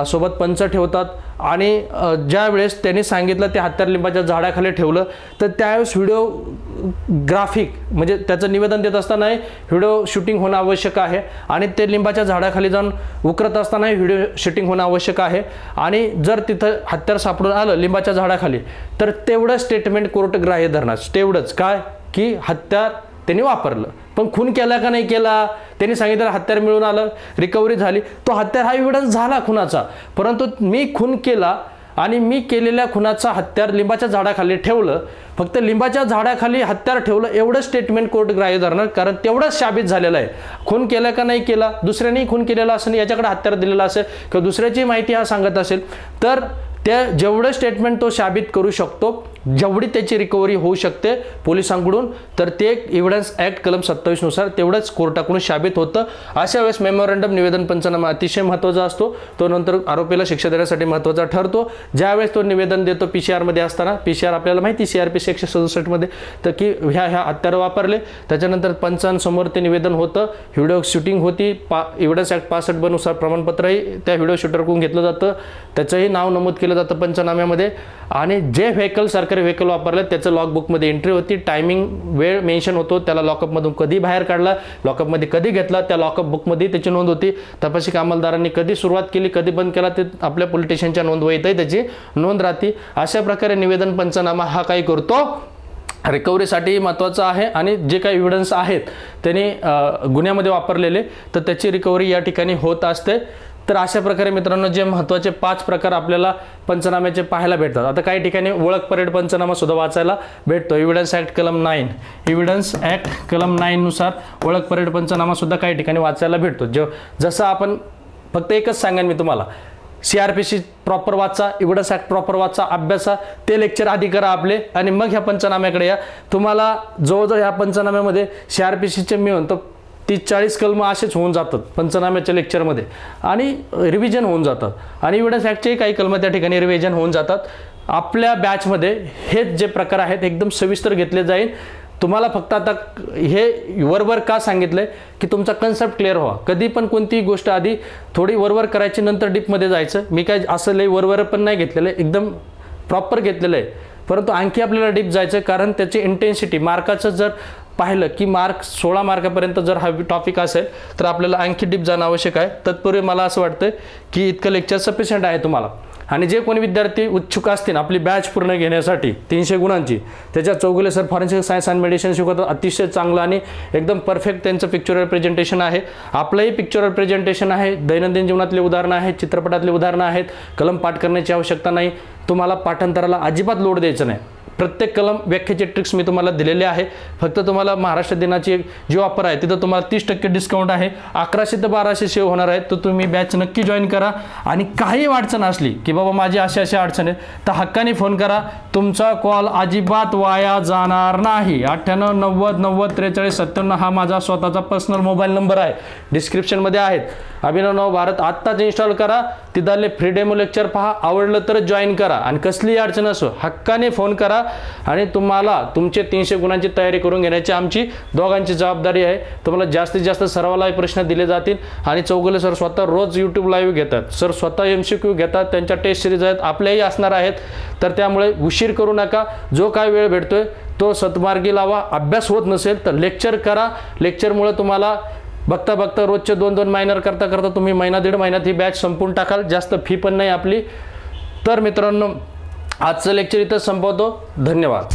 सोबत पंच ठेवतात आणि ज्या वेळेस त्यांनी सांगितलं ते हत्यार लिंबाच्या झाडाखाली ठेवलं तर त्यावेळेस व्हिडिओग्राफिक म्हणजे त्याचं निवेदन देत असताना व्हिडिओ शूटिंग होणं आवश्यक आहे आणि ते लिंबाच्या झाडाखाली जाऊन उकरत असताना व्हिडिओ शूटिंग होणं आवश्यक आहे. आणि जर तिथं हत्यार सापडून आलं लिंबाच्या झाडाखाली तर तेवढं स्टेटमेंट कोर्ट ग्राह्य धरणार. तेवढंच काय की हत्यार त्यांनी वापरलं, पण खून केला का नाही केला, त्यांनी सांगितलं हत्यार मिळून आलं, रिकव्हरी झाली, तो हत्यार हा एव्हिडन्स झाला खुनाचा, परंतु मी खून केला आणि मी केलेल्या खुनाचा हत्यार लिंबाच्या झाडाखाली ठेवलं, फक्त लिंबाच्या झाडाखाली हत्यार ठेवलं एवढं स्टेटमेंट कोर्ट ग्राह्य धरणार, कारण तेवढंच साबित झालेलं आहे. खून केला का नाही केला, दुसऱ्यानेही खून केलेला असेल, याच्याकडे हत्यार दिलेला असेल किंवा दुसऱ्याची माहिती हा सांगत असेल, तर त्या जेवढं स्टेटमेंट तो साबित करू शकतो, जेवढी त्याची रिकव्हरी होऊ शकते पोलिसांकडून, तर ते एव्हिडन्स ॲक्ट कलम 27 नुसार तेवढंच कोर्टाकडून साबित होतं. अशा वेळेस मेमोरंडम निवेदन पंचनामा अतिशय महत्त्वाचा असतो. तो नंतर आरोपीला शिक्षा देण्यासाठी महत्त्वाचा ठरतो. ज्यावेळेस तो निवेदन देतो PCR मध्ये असताना, PCR आपल्याला माहिती CRPC 167 मध्ये, तर की ह्या हत्यार वापरले, त्याच्यानंतर पंचांसमोर ते निवेदन होतं, व्हिडिओ शूटिंग होती, एव्हिडन्स ॲक्ट 65 नुसार प्रमाणपत्रही त्या व्हिडिओ शूटरकडून घेतलं जातं, त्याचंही नाव नमूद केलं जातं पंचनाम्यामध्ये, आणि जे व्हेकल सरकारी व्हेकल वापरलं त्याचं लॉगबुकमध्ये एंट्री होती, टायमिंग वेळ मेन्शन होतो, त्याला लॉकअपमधून कधी बाहेर काढला, लॉकअपमध्ये कधी घेतला, त्या लॉकअप बुकमध्ये त्याची नोंद होती, तपासी अंमलदारांनी कधी सुरुवात केली कधी बंद केला ते आपल्या पोलीस स्टेशनच्या नोंदवहीतही त्याची नोंद राहते. अशा प्रकारे निवेदन पंचनामा हा काय करतो, रिकव्हरीसाठी महत्त्वाचं आहे आणि जे काही एव्हिडन्स आहेत त्यांनी गुन्ह्यामध्ये वापरलेले तर त्याची रिकव्हरी या ठिकाणी होत असते. तर अशा प्रकारे मित्रांनो जे महत्त्वाचे 5 प्रकार आपल्याला पंचनाम्याचे पाहायला भेटतात. आता काही ठिकाणी ओळख परेड पंचनामा सुद्धा वाचायला भेटतो. एव्हिडन्स ॲक्ट कलम 9 एव्हिडन्स ॲक्ट कलम 9 नुसार ओळख परेड पंचनामा सुद्धा काही ठिकाणी वाचायला भेटतो. जसं आपण फक्त एकच सांगेन मी तुम्हाला, CRPC प्रॉपर वाचा, एव्हिडन्स ॲक्ट प्रॉपर वाचा, अभ्यासा, ते लेक्चर आधी करा आपले आणि मग ह्या पंचनाम्याकडे या. तुम्हाला जवळजवळ ह्या पंचनाम्यामध्ये CRPCचे मिळून तर 30-40 कलम असेच होऊन जातात पंचनाम्याच्या लेक्चरमध्ये आणि रिव्हिजन होऊन जातात आणि एव्हिडन्स ॲक्टचेही काही कलम त्या ठिकाणी रिव्हिजन होऊन जातात. आपल्या बॅचमध्ये हेच जे प्रकार आहेत एकदम सविस्तर घेतले जाईल. तुम्हाला फक्त आता हे वरवर का सांगितलंय की तुमचा कन्सेप्ट क्लिअर व्हावा. कधी पण कोणतीही गोष्ट आधी थोडी वरवर करायची नंतर डीपमध्ये जायचं. मी काय असं लई वरवर पण नाही घेतलेलं आहे, एकदम प्रॉपर घेतलेलं आहे. परंतु आणखी आपल्याला डीप जायचं कारण त्याची इंटेन्सिटी मार्काचं जर पाहिलं की 16 मार्कापर्यंत जर हा टॉपिक असेल तर आपल्याला आणखी डीप जाणं आवश्यक आहे. तत्पूर्वी मला असं वाटतं की इतकं लेक्चर सफिशियंट आहे तुम्हाला. आणि जे कोणी विद्यार्थी उत्सुक असतील आपली बॅच पूर्ण घेण्यासाठी 300 गुणांची, त्याच्या Chougule sir forensic science and medicine शिकवतात. अतिशय चांगलं आणि एकदम परफेक्ट त्यांचं पिक्चरल प्रेझेंटेशन आहे. आपलंही पिक्चरल प्रेझेंटेशन आहे. दैनंदिन जीवनातले उदाहरणं आहेत, चित्रपटातले उदाहरणं आहेत. कलम पाठ करण्याची आवश्यकता नाही. तुम्हाला पाठांतराला अजिबात लोड द्यायचं नाही. प्रत्येक कलम व्याख्येचे ट्रिक्स मी तुम्हाला दिलेले आहे. फक्त तुम्हाला महाराष्ट्र दिनाची जी ऑफर आहे तिथं तुम्हाला 30% डिस्काउंट आहे. 1100 ते 1200 सेव्ह होणार आहेत. तर तुम्ही बॅच नक्की जॉईन करा आणि काही अडचण असली की बाबा माझी अशा अडचण आहे तर हक्काने फोन करा. तुमचा कॉल अजिबात वाया जाणार नाही. 98 90 90 43 97 हा माझा स्वतःचा पर्सनल मोबाईल नंबर आहे. डिस्क्रिप्शनमध्ये आहेत. अभिनव नव भारत आत्ताच इन्स्टॉल करा. तिथले फ्री डेमो लेक्चर पहा. आवडलं तर जॉईन करा आणि कसलीही अडचण असो हक्काने फोन करा. आणि तुम्हाला तुमचे 300 गुणांची तयारी करून घेण्याची आमची दोघांची जबाबदारी आहे. तुम्हाला जास्तीत जास्त सरावाला प्रश्न दिले जातील आणि चौगुले सर स्वतः रोज YouTube लाईव्ह घेतात. सर स्वतः MCQ घेतात. त्यांच्या टेस्ट सिरीज आहेत, आपल्याही असणार आहेत. तर त्यामुळे उशीर करू नका. जो काय वेळ भेटतोय तो सत्मार्गी लावा. अभ्यास होत नसेल तर लेक्चर करा. लेक्चरमुळे तुम्हाला बघता बघता रोजचे 2-2 मायनर करता करता तुम्ही महिना 1.5 महिन्यात ही बॅच संपून टाकाल. जास्त फी पण नाही आपली. तर मित्रांनो आजचं लेक्चर इथं संपवतो. धन्यवाद.